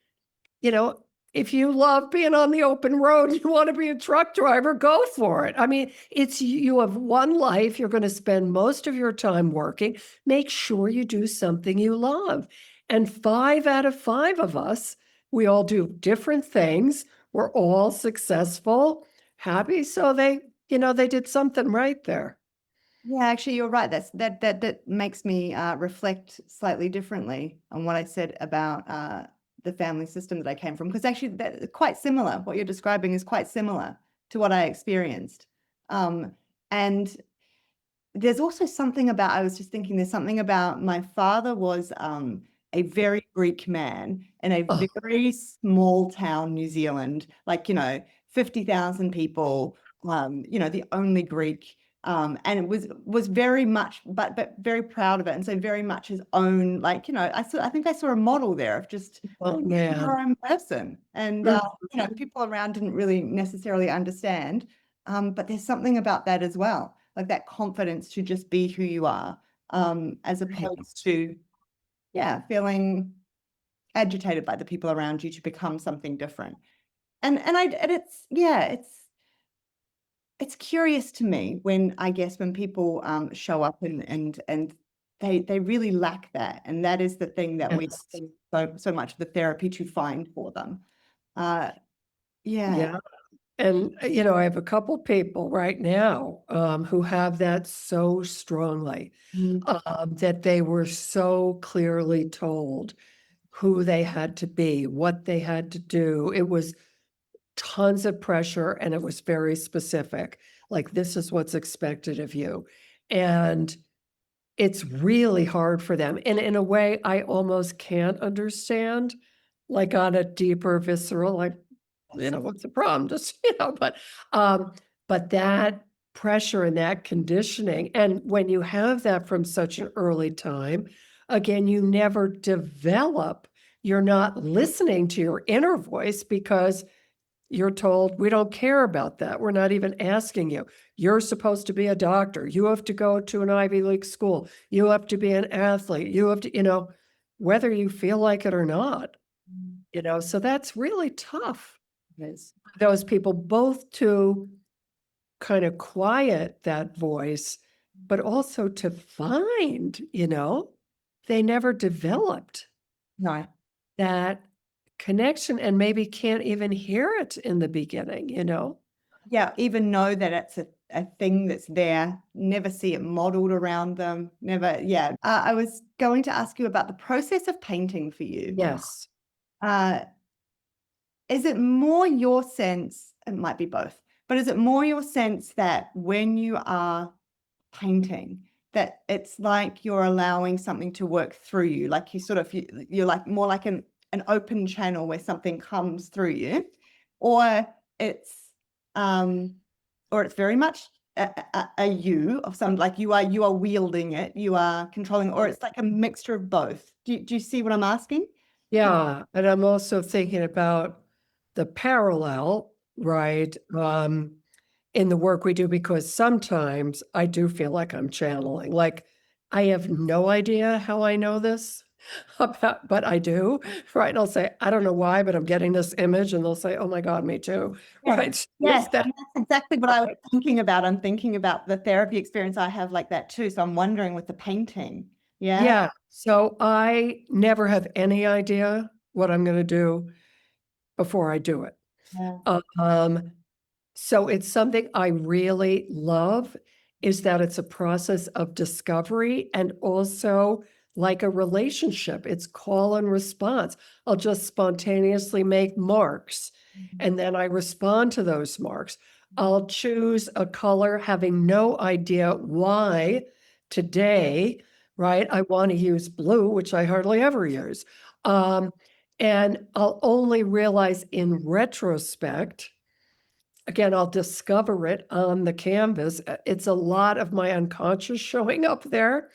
you know, if you love being on the open road, you want to be a truck driver, go for it. I mean, it's you have one life. You're going to spend most of your time working. Make sure you do something you love. And 5 out of 5 of us, we all do different things. We're all successful, happy. So they did something right there. Yeah, actually, you're right. That makes me reflect slightly differently on what I said about the family system that I came from, because actually, that quite similar. What you're describing is quite similar to what I experienced. And there's also something about, I was just thinking, there's something about my father was a very Greek man in a Oh, very small town, New Zealand, like, 50,000 people, the only Greek. And it was very much, but very proud of it. And so very much his own, like, I think I saw a model there of just oh our man. own person. And, people around didn't really necessarily understand. But there's something about that as well, like that confidence to just be who you are, as opposed to, yeah, feeling agitated by the people around you to become something different. And it's, yeah, it's curious to me when, I guess, when people show up and they really lack that, and that is the thing that we Yes. so much of the therapy to find for them. Uh, yeah. Yeah. And, I have a couple people right now who have that so strongly, Mm. that they were so clearly told who they had to be, what they had to do. It was tons of pressure and it was very specific. Like, this is what's expected of you. And it's really hard for them. And in a way, I almost can't understand, like on a deeper, visceral, like, what's the problem? Just, but that pressure and that conditioning, and when you have that from such an early time, again, you never develop, you're not listening to your inner voice because you're told, we don't care about that. We're not even asking you. You're supposed to be a doctor. You have to go to an Ivy League school. You have to be an athlete. You have to, whether you feel like it or not, so that's really tough. Yes. Those people both to kind of quiet that voice, but also to find, they never developed No. that connection and maybe can't even hear it in the beginning, Yeah, even know that it's a thing that's there, never see it modeled around them, never, yeah. I was going to ask you about the process of painting for you. Yes. Is it more your sense, it might be both, but is it more your sense that when you are painting, that it's like you're allowing something to work through you, like you're like more like an open channel where something comes through you, or it's very much a you of some, like you are wielding it, you are controlling, or it's like a mixture of both. Do you see what I'm asking? Yeah. And I'm also thinking about the parallel, right? In the work we do, because sometimes I do feel like I'm channeling, like I have no idea how I know this about, but I do, right? And I'll say, I don't know why, but I'm getting this image, and they'll say, oh my God, me too. Yes. Right? Yes, Is that and that's exactly what I was thinking about. I'm thinking about the therapy experience I have like that too. So I'm wondering with the painting. Yeah. Yeah. So I never have any idea what I'm going to do before I do it. Yeah. Um, So it's something I really love, is that it's a process of discovery and also like a relationship. It's call and response. I'll just spontaneously make marks and then I respond to those marks. I'll choose a color having no idea why today, right? I want to use blue, which I hardly ever use. And I'll only realize in retrospect. Again, I'll discover it on the canvas. It's a lot of my unconscious showing up there,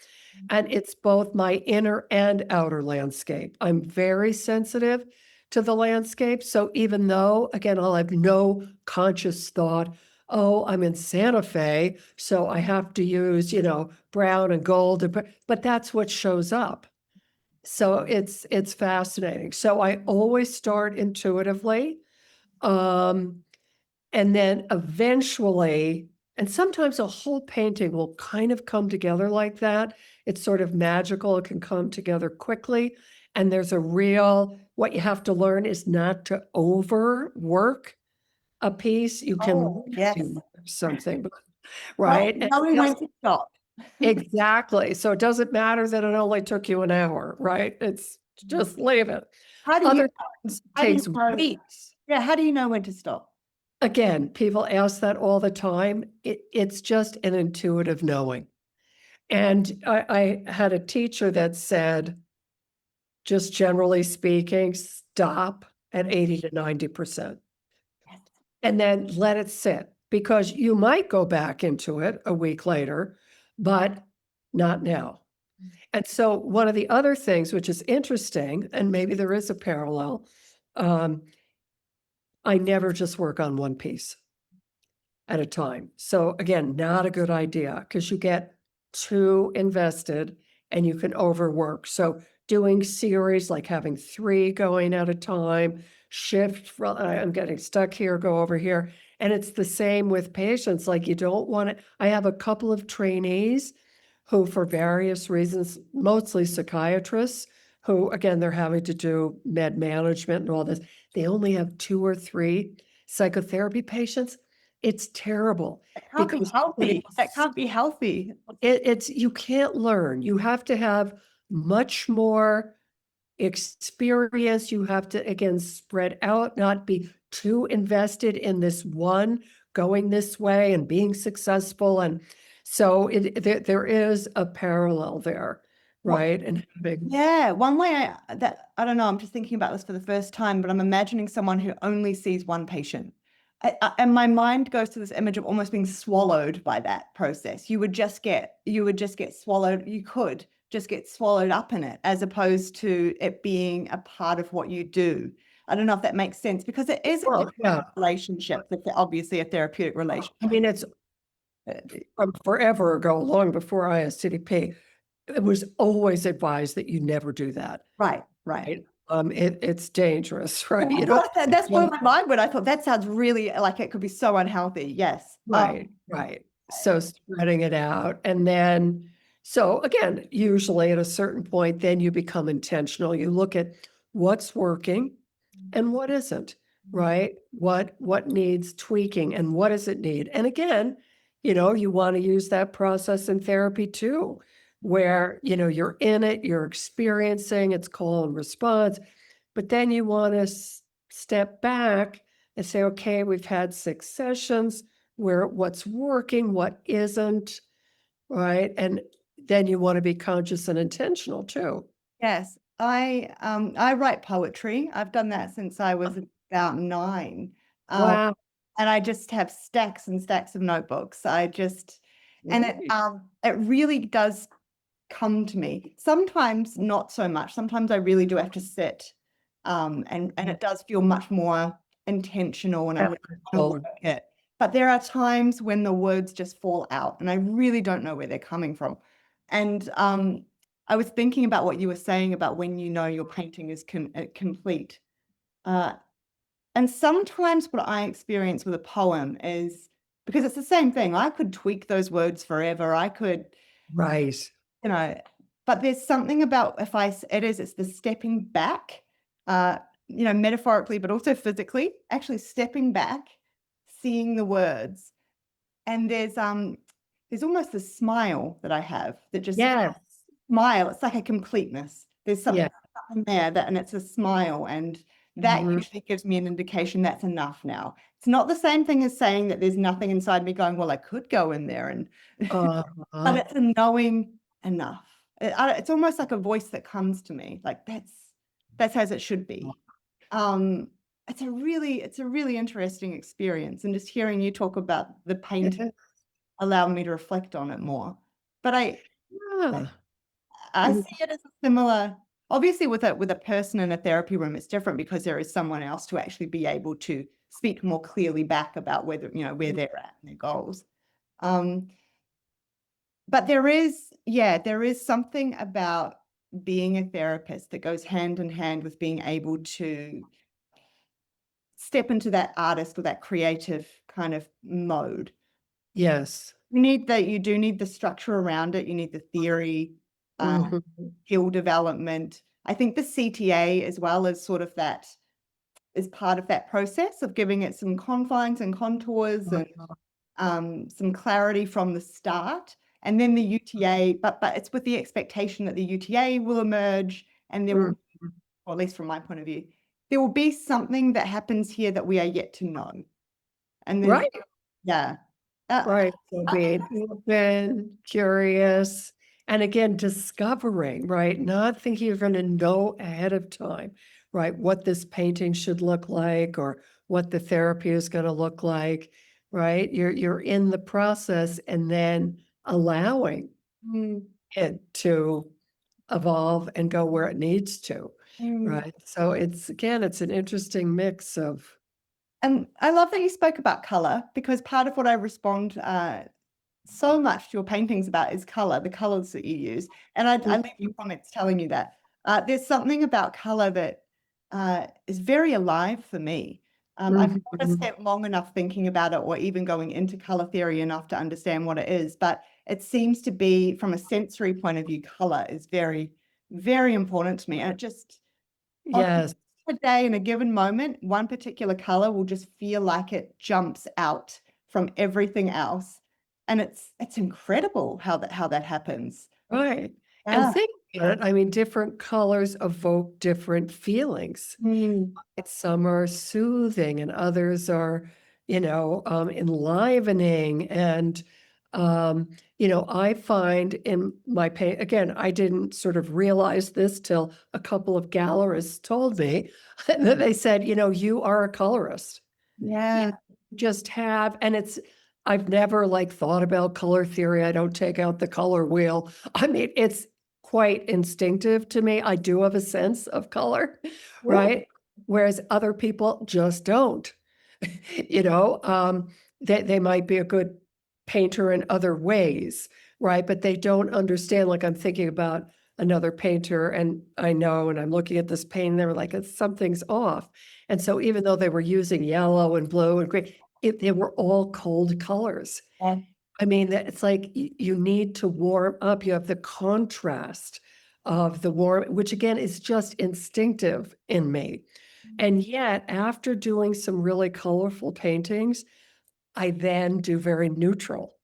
and it's both my inner and outer landscape. I'm very sensitive to the landscape. So even though, again, I'll have no conscious thought, oh, I'm in Santa Fe, so I have to use, brown and gold, but that's what shows up. So it's fascinating. So I always start intuitively. And then eventually, and sometimes a whole painting will kind of come together like that. It's sort of magical. It can come together quickly. And there's what you have to learn is not to overwork a piece. You can Yes. do something, right? And Knowing when to stop. exactly. So it doesn't matter that it only took you an hour, right? It's just leave it. How do Other you times how do you takes know? weeks. Yeah, how do you know when to stop? Again, people ask that all the time. It's just an intuitive knowing. And I had a teacher that said, just generally speaking, stop at 80 to 90%. Yes. And then let it sit, because you might go back into it a week later, but not now. And so one of the other things, which is interesting, and maybe there is a parallel, I never just work on one piece at a time. So again, not a good idea, because you get too invested and you can overwork. So doing series, like having 3 going at a time, shift from, I'm getting stuck here, go over here. And it's the same with patients. Like you don't want to, I have a couple of trainees who, for various reasons, mostly psychiatrists, who again, they're having to do med management and all this. They only have 2 or 3 psychotherapy patients. It's terrible That can't be because healthy. That can't be healthy. it's you can't learn. You have to have much more experience. You have to, again, spread out, not be too invested in this one going this way and being successful. And So there is a parallel there, right? And having, Yeah, one way I don't know, I'm just thinking about this for the first time, but I'm imagining someone who only sees one patient. And my mind goes to this image of almost being swallowed by that process. You would just get swallowed. You could just get swallowed up in it, as opposed to it being a part of what you do. I don't know if that makes sense, because it is a well, different yeah, relationship, but obviously a therapeutic relationship. I mean, it's from forever ago, long before ISTDP, it was always advised that you never do that. Right. Right? It's dangerous, right? You Well, know, that's blew my mind when I thought that sounds really like it could be so unhealthy. Yes. right. So spreading it out. And then, so again, usually at a certain point, then you become intentional. You look at what's working and what isn't, right? What needs tweaking and what does it need? And again, you want to use that process in therapy too, where, you're in it, you're experiencing, it's call and response, but then you want to step back and say, okay, we've had 6 sessions where what's working, what isn't, right? And then you want to be conscious and intentional too. Yes. I write poetry. I've done that since I was about 9. Wow. And I just have stacks and stacks of notebooks. And it really does come to me. Sometimes not so much. Sometimes I really do have to sit. And it does feel much more intentional, and I really want to work it. But there are times when the words just fall out and I really don't know where they're coming from. And I was thinking about what you were saying about when you know your painting is complete. And sometimes what I experience with a poem is, because it's the same thing, I could tweak those words forever. I could, Right. but there's something about it's the stepping back, metaphorically, but also physically, actually stepping back, seeing the words. And there's almost a smile that I have that just Yes. smile. It's like a completeness. There's something there and it's a smile. And that usually gives me an indication that's enough now. It's not the same thing as saying that there's nothing inside me going, well, I could go in there but it's a knowing enough. It's almost like a voice that comes to me, like that's as it should be. It's a really interesting experience, and just hearing you talk about the painting allowed me to reflect on it more. But I see it as a similar, obviously with a person in a therapy room, it's different because there is someone else to actually be able to speak more clearly back about where they're at and their goals. But there is something about being a therapist that goes hand in hand with being able to step into that artist or that creative kind of mode. Yes. You do need the structure around it. You need the theory, skill development. I think the CTA as well as sort of that is part of that process of giving it some confines and contours and some clarity from the start. And then the UTA, but it's with the expectation that the UTA will emerge, and there will, or at least from my point of view, there will be something that happens here that we are yet to know. And then, Right. yeah. Right. So being open, curious, and again, discovering, right? Not thinking you're going to know ahead of time, right? What this painting should look like or what the therapy is going to look like, right? You're in the process and then allowing it to evolve and go where it needs to, right? So it's an interesting mix of. And I love that you spoke about color, because part of what I respond so much to your paintings about is color, the colors that you use. And I leave you comments telling you that. There's something about color that is very alive for me. I've never spent long enough thinking about it or even going into color theory enough to understand what it is, but it seems to be, from a sensory point of view, color is very, very important to me. And it just, Yes. a day in a given moment, one particular color will just feel like it jumps out from everything else. And it's incredible how that happens. Right. And Yeah. think about it, I mean, different colors evoke different feelings. Some are soothing and others are, enlivening. And I find in my paint, again, I didn't sort of realize this till a couple of gallerists told me that they said, you are a colorist. You Yeah. just have, and I've never like thought about color theory. I don't take out the color wheel. I mean, it's quite instinctive to me. I do have a sense of color, Yeah. right? Whereas other people just don't. You know, they might be a good painter in other ways, right? But they don't understand. Like I'm thinking about another painter, and I know, and I'm looking at this painting, they were like, something's off. And so even though they were using yellow and blue and green, they were all cold colors. Yeah. I mean, it's like you need to warm up. You have the contrast of the warm, which again is just instinctive in me. And yet, after doing some really colorful paintings, I then do very neutral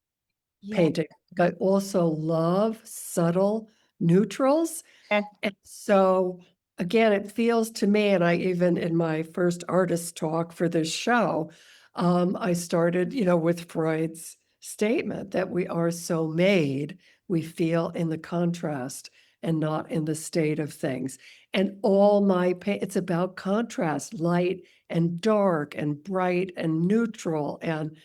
Yeah. painting. I also love subtle neutrals. Yeah. And so, again, it feels to me, and I even in my first artist talk for this show, I started, with Freud's statement that we are so made, we feel in the contrast and not in the state of things. And all my it's about contrast, light and dark and bright and neutral and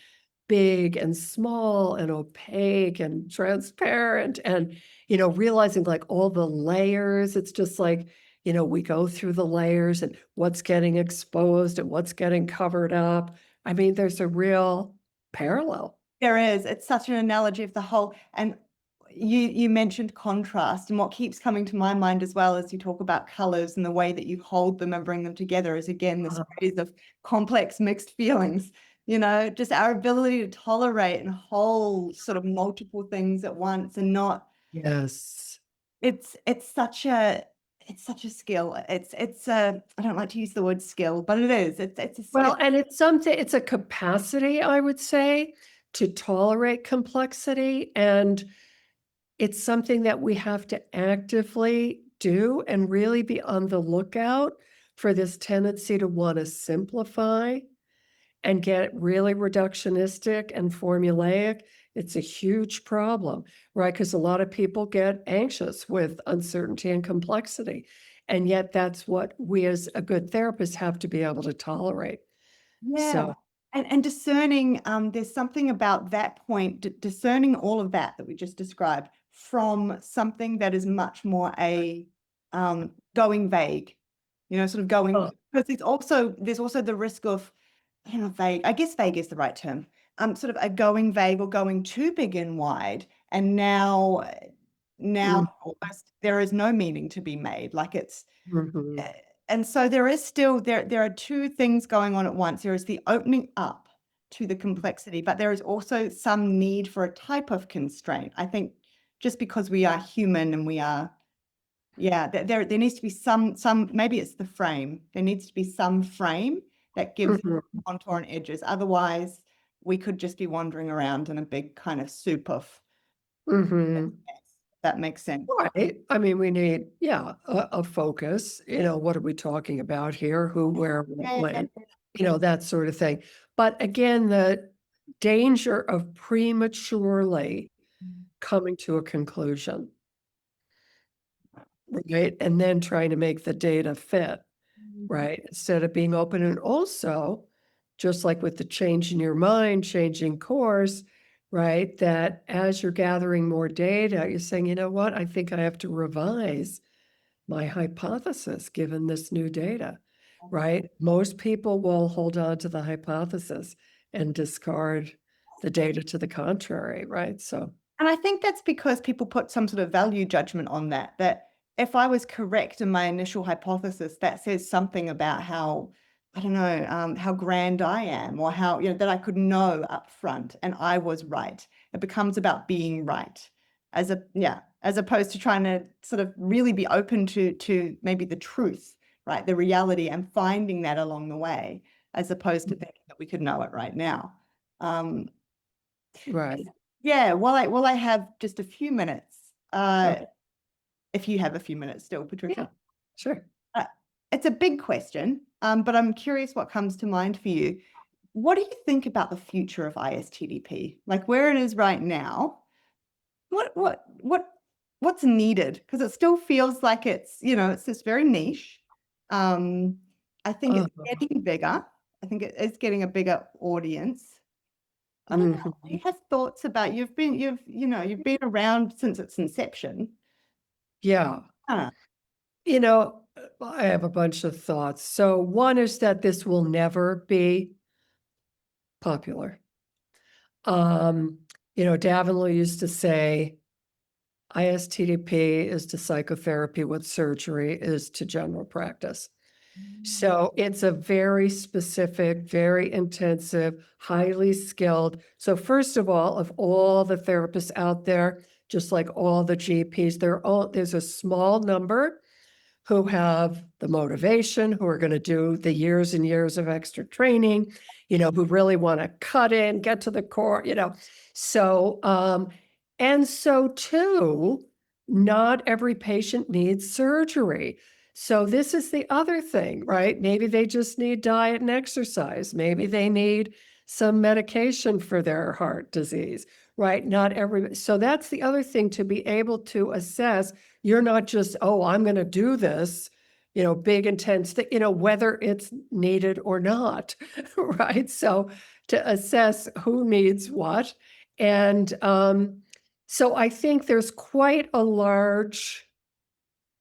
big and small and opaque and transparent and, realizing like all the layers. It's just like, we go through the layers and what's getting exposed and what's getting covered up. I mean, there's a real parallel. There is. It's such an analogy of the whole. And you mentioned contrast, and what keeps coming to my mind as well as you talk about colors and the way that you hold them and bring them together is again this phrase of complex mixed feelings. Just our ability to tolerate and hold sort of multiple things at once and not. Yes. It's such a skill. It's a, I don't like to use the word skill, but it is. It's a skill. Well, and it's a capacity, I would say, to tolerate complexity. And it's something that we have to actively do and really be on the lookout for this tendency to want to simplify and get really reductionistic and formulaic. It's a huge problem, right? Because a lot of people get anxious with uncertainty and complexity. And yet that's what we as a good therapist have to be able to tolerate. Yeah. So, And discerning, there's something about that point, discerning all of that we just described from something that is much more a going vague, sort of going, oh, because there's also the risk of, vague, I guess vague is the right term, sort of a going vague or going too big and wide. And now mm, almost there is no meaning to be made. Like it's, mhm, and so there is still there are two things going on at once. There is the opening up to the complexity, but there is also some need for a type of constraint. I think just because we are human and we are, yeah, there needs to be some maybe it's the frame. There needs to be some frame that gives mhm, contour and edges. Otherwise, we could just be wandering around in a big kind of soup of mhm. mess. That makes sense. Right. I mean, we need, yeah, a focus. What are we talking about here? Who, where, what, Yeah, yeah, when, that sort of thing. But again, the danger of prematurely coming to a conclusion, right? And then trying to make the data fit, yeah. right? Instead of being open. And also, just like with the change in your mind, changing course, right? That as you're gathering more data, you're saying, you know what? I think I have to revise my hypothesis given this new data, right? Most people will hold on to the hypothesis and discard the data to the contrary, right? So, And I think that's because people put some sort of value judgment on that if I was correct in my initial hypothesis, that says something about how, I don't know, how grand I am or how, that I could know up front and I was right. It becomes about being right as opposed to trying to sort of really be open to maybe the truth, right? The reality and finding that along the way, as opposed to thinking that we could know it right now. Um, right. yeah, while I have just a few minutes, Okay. if you have a few minutes still, Yeah, Patricia. sure. Uh, it's a big question, but I'm curious what comes to mind for you. what do you think about the future of ISTDP? Like where it is right now? What's needed? Because it still feels like it's, it's just very niche. I think Uh, it's getting bigger. I think it is getting a bigger audience. I don't know. mhm. Do you have thoughts about you've been around since its inception. Yeah. Huh. I have a bunch of thoughts. So one is that this will never be popular. Um, Davanloo used to say, ISTDP is to psychotherapy what surgery is to general practice. So it's a very specific, very intensive, highly skilled. So first of all the therapists out there, just like all the GPs, there's a small number who have the motivation, who are going to do the years and years of extra training, who really want to cut in, get to the core, So, and so too, not every patient needs surgery. So this is the other thing, right? Maybe they just need diet and exercise. Maybe they need some medication for their heart disease, right? Not every, so that's the other thing, to be able to assess. You're not just, oh, I'm going to do this, big intense thing, whether it's needed or not, right? So to assess who needs what. And so I think there's quite a large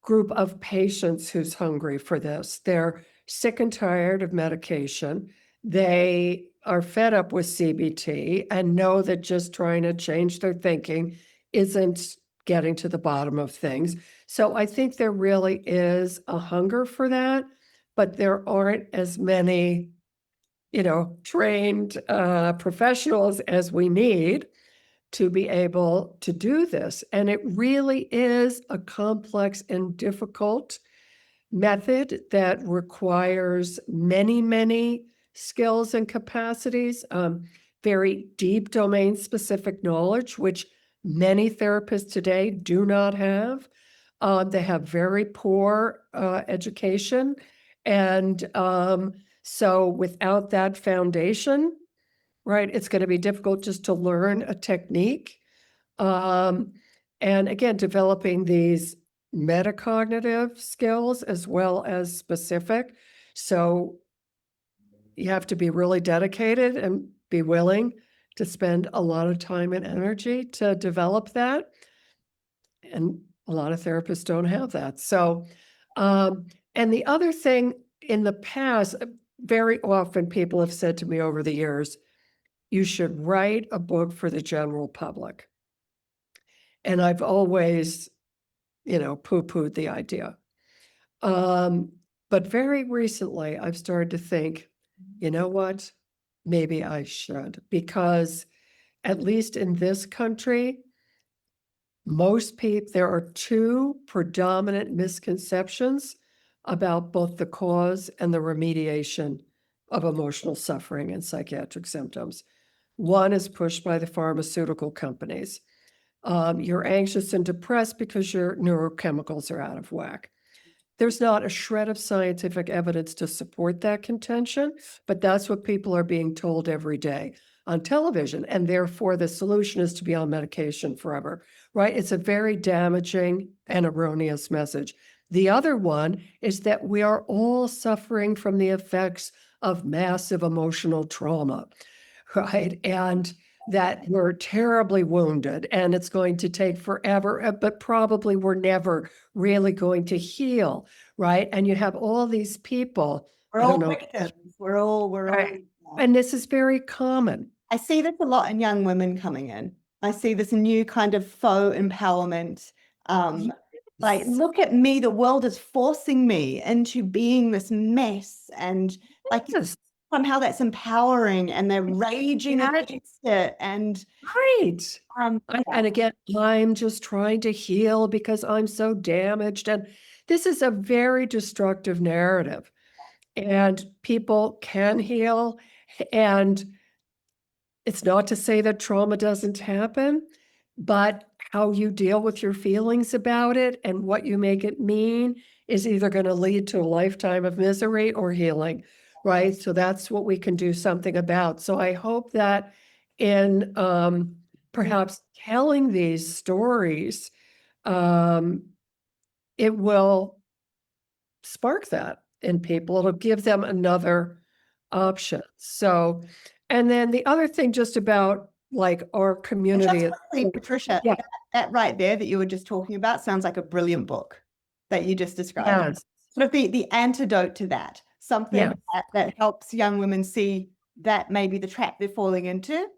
group of patients who's hungry for this. They're sick and tired of medication. They are fed up with CBT and know that just trying to change their thinking isn't getting to the bottom of things. So I think there really is a hunger for that, but there aren't as many, trained professionals as we need to be able to do this. And it really is a complex and difficult method that requires many, many skills and capacities, very deep domain specific knowledge, which many therapists today do not have. They have very poor education. And so without that foundation, right, it's going to be difficult just to learn a technique. Um, and again, developing these metacognitive skills as well as specific. So you have to be really dedicated and be willing to spend a lot of time and energy to develop that. And a lot of therapists don't have that. So, and the other thing in the past, very often people have said to me over the years, you should write a book for the general public. And I've always, poo-pooed the idea. But very recently, I've started to think, you know what? Maybe I should, because at least in this country, there are two predominant misconceptions about both the cause and the remediation of emotional suffering and psychiatric symptoms. One is pushed by the pharmaceutical companies. You're anxious and depressed because your neurochemicals are out of whack. There's not a shred of scientific evidence to support that contention, but that's what people are being told every day on television. And therefore, the solution is to be on medication forever, right? It's a very damaging and erroneous message. The other one is that we are all suffering from the effects of massive emotional trauma, right? And that we're terribly wounded and it's going to take forever, but probably we're never really going to heal, right? And you have all these people, We're I all don't know, victims. We're all. right. And this is very common. I see this a lot in young women coming in. I see this new kind of faux empowerment. Like, look at me, the world is forcing me into being this mess. And like Yes, somehow that's empowering and they're raging Yeah. against it. And right. yeah. And again, I'm just trying to heal because I'm so damaged. And this is a very destructive narrative. And people can heal. And it's not to say that trauma doesn't happen, but how you deal with your feelings about it and what you make it mean is either going to lead to a lifetime of misery or healing, right? So that's what we can do something about. So I hope that in perhaps telling these stories, it will spark that in people. It'll give them another option. So, and then the other thing just about like our community. Just quickly, Patricia, Yeah. that right there that you were just talking about sounds like a brilliant book that you just described. Yes. Sort of the antidote to that, something Yeah. that helps young women see that maybe the trap they're falling into.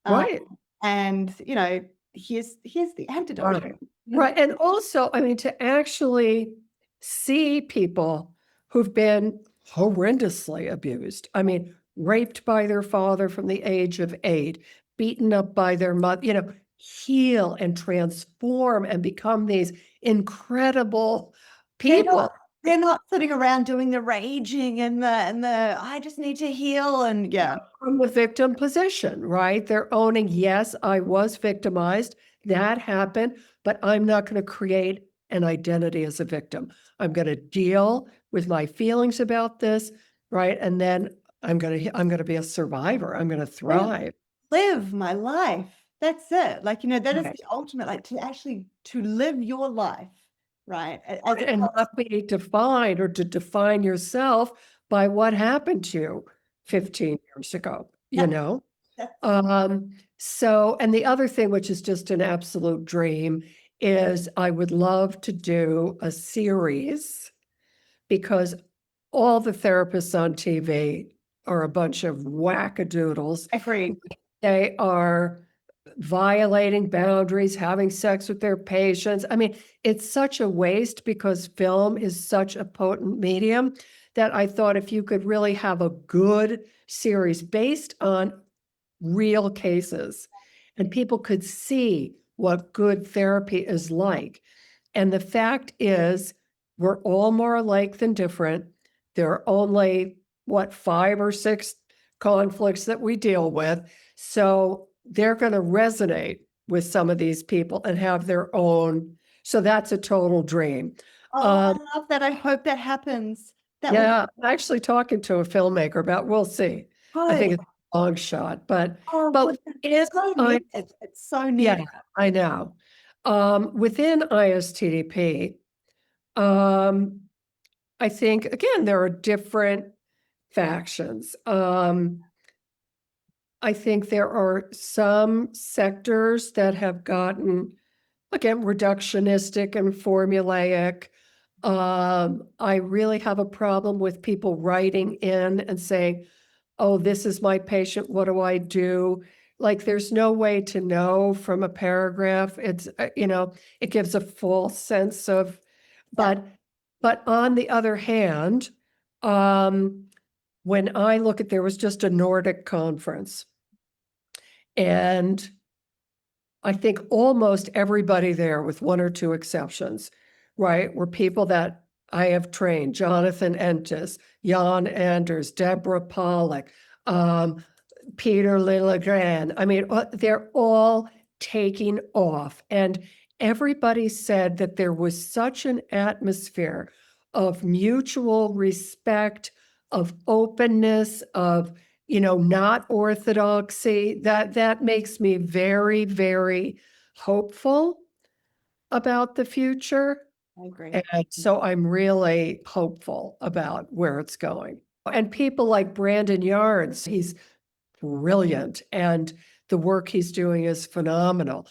Right. And, you know, here's the antidote. Right. Right. And also, I mean, to actually see people who've been horrendously abused. I mean, raped by their father from the age of 8, beaten up by their mother, you know, heal and transform and become these incredible people. They're not sitting around doing the raging and the I just need to heal and From the victim position, right? They're owning, yes, I was victimized. That happened, but I'm not going to create an identity as a victim. I'm going to deal with my feelings about this, right? And then I'm going to be a survivor. I'm going to thrive. Live my life. That's it. Like, you know, that is Right. the ultimate, like to live your life, right? And not be defined or to define yourself by what happened to you 15 years ago, you know? So, and the other thing, which is just an absolute dream, is I would love to do a series because all the therapists on TV are a bunch of wackadoodles. Agreed. They are violating boundaries, having sex with their patients. I mean, it's such a waste because film is such a potent medium that I thought if you could really have a good series based on real cases and people could see what good therapy is like. And the fact is, we're all more alike than different. There are only, 5 or 6 conflicts that we deal with. So they're going to resonate with some of these people and have their own. So that's a total dream. I love that. I hope that happens. I'm actually talking to a filmmaker about, we'll see. I think it's a long shot, but it's so needed. It's so needed. Yeah, I know. Within ISTDP, I think, again, there are different factions. I think there are some sectors that have gotten, again, reductionistic and formulaic. I really have a problem with people writing in and saying, oh, this is my patient, what do I do? Like, there's no way to know from a paragraph. It's, it gives a false sense of, but on the other hand, when I look at, there was just a Nordic conference, and I think almost everybody there, with 1 or 2 exceptions, right, were people that I have trained: Jonathan Entis, Jan Anders, Deborah Pollack, Peter Lilligren. I mean, they're all taking off. And everybody said that there was such an atmosphere of mutual respect, of openness, of, not orthodoxy. That makes me very, very hopeful about the future. I agree. And so I'm really hopeful about where it's going. And people like Brandon Yards, he's brilliant, and the work he's doing is phenomenal.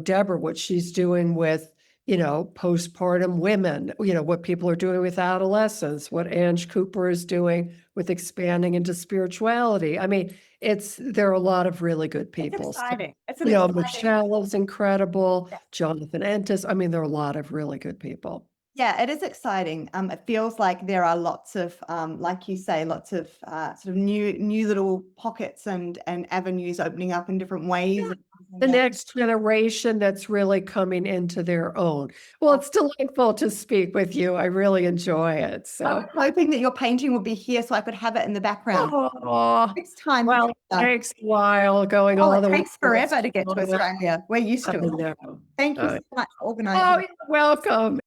Deborah, what she's doing with, postpartum women, what people are doing with adolescents, what Ange Cooper is doing with expanding into spirituality. I mean, there are a lot of really good people. It's exciting. Michelle is incredible. Jonathan Entis. I mean, there are a lot of really good people. Yeah, it is exciting. It feels like there are lots of, like you say, lots of sort of new little pockets and avenues opening up in different ways. The next generation that's really coming into their own. Well, it's delightful to speak with you. I really enjoy it. So I'm hoping that your painting will be here so I could have it in the background. Next time. Well, it takes a while going all the way. It takes forever to get to Australia. We're used to it. Thank you so much for organizing. Oh, you're welcome.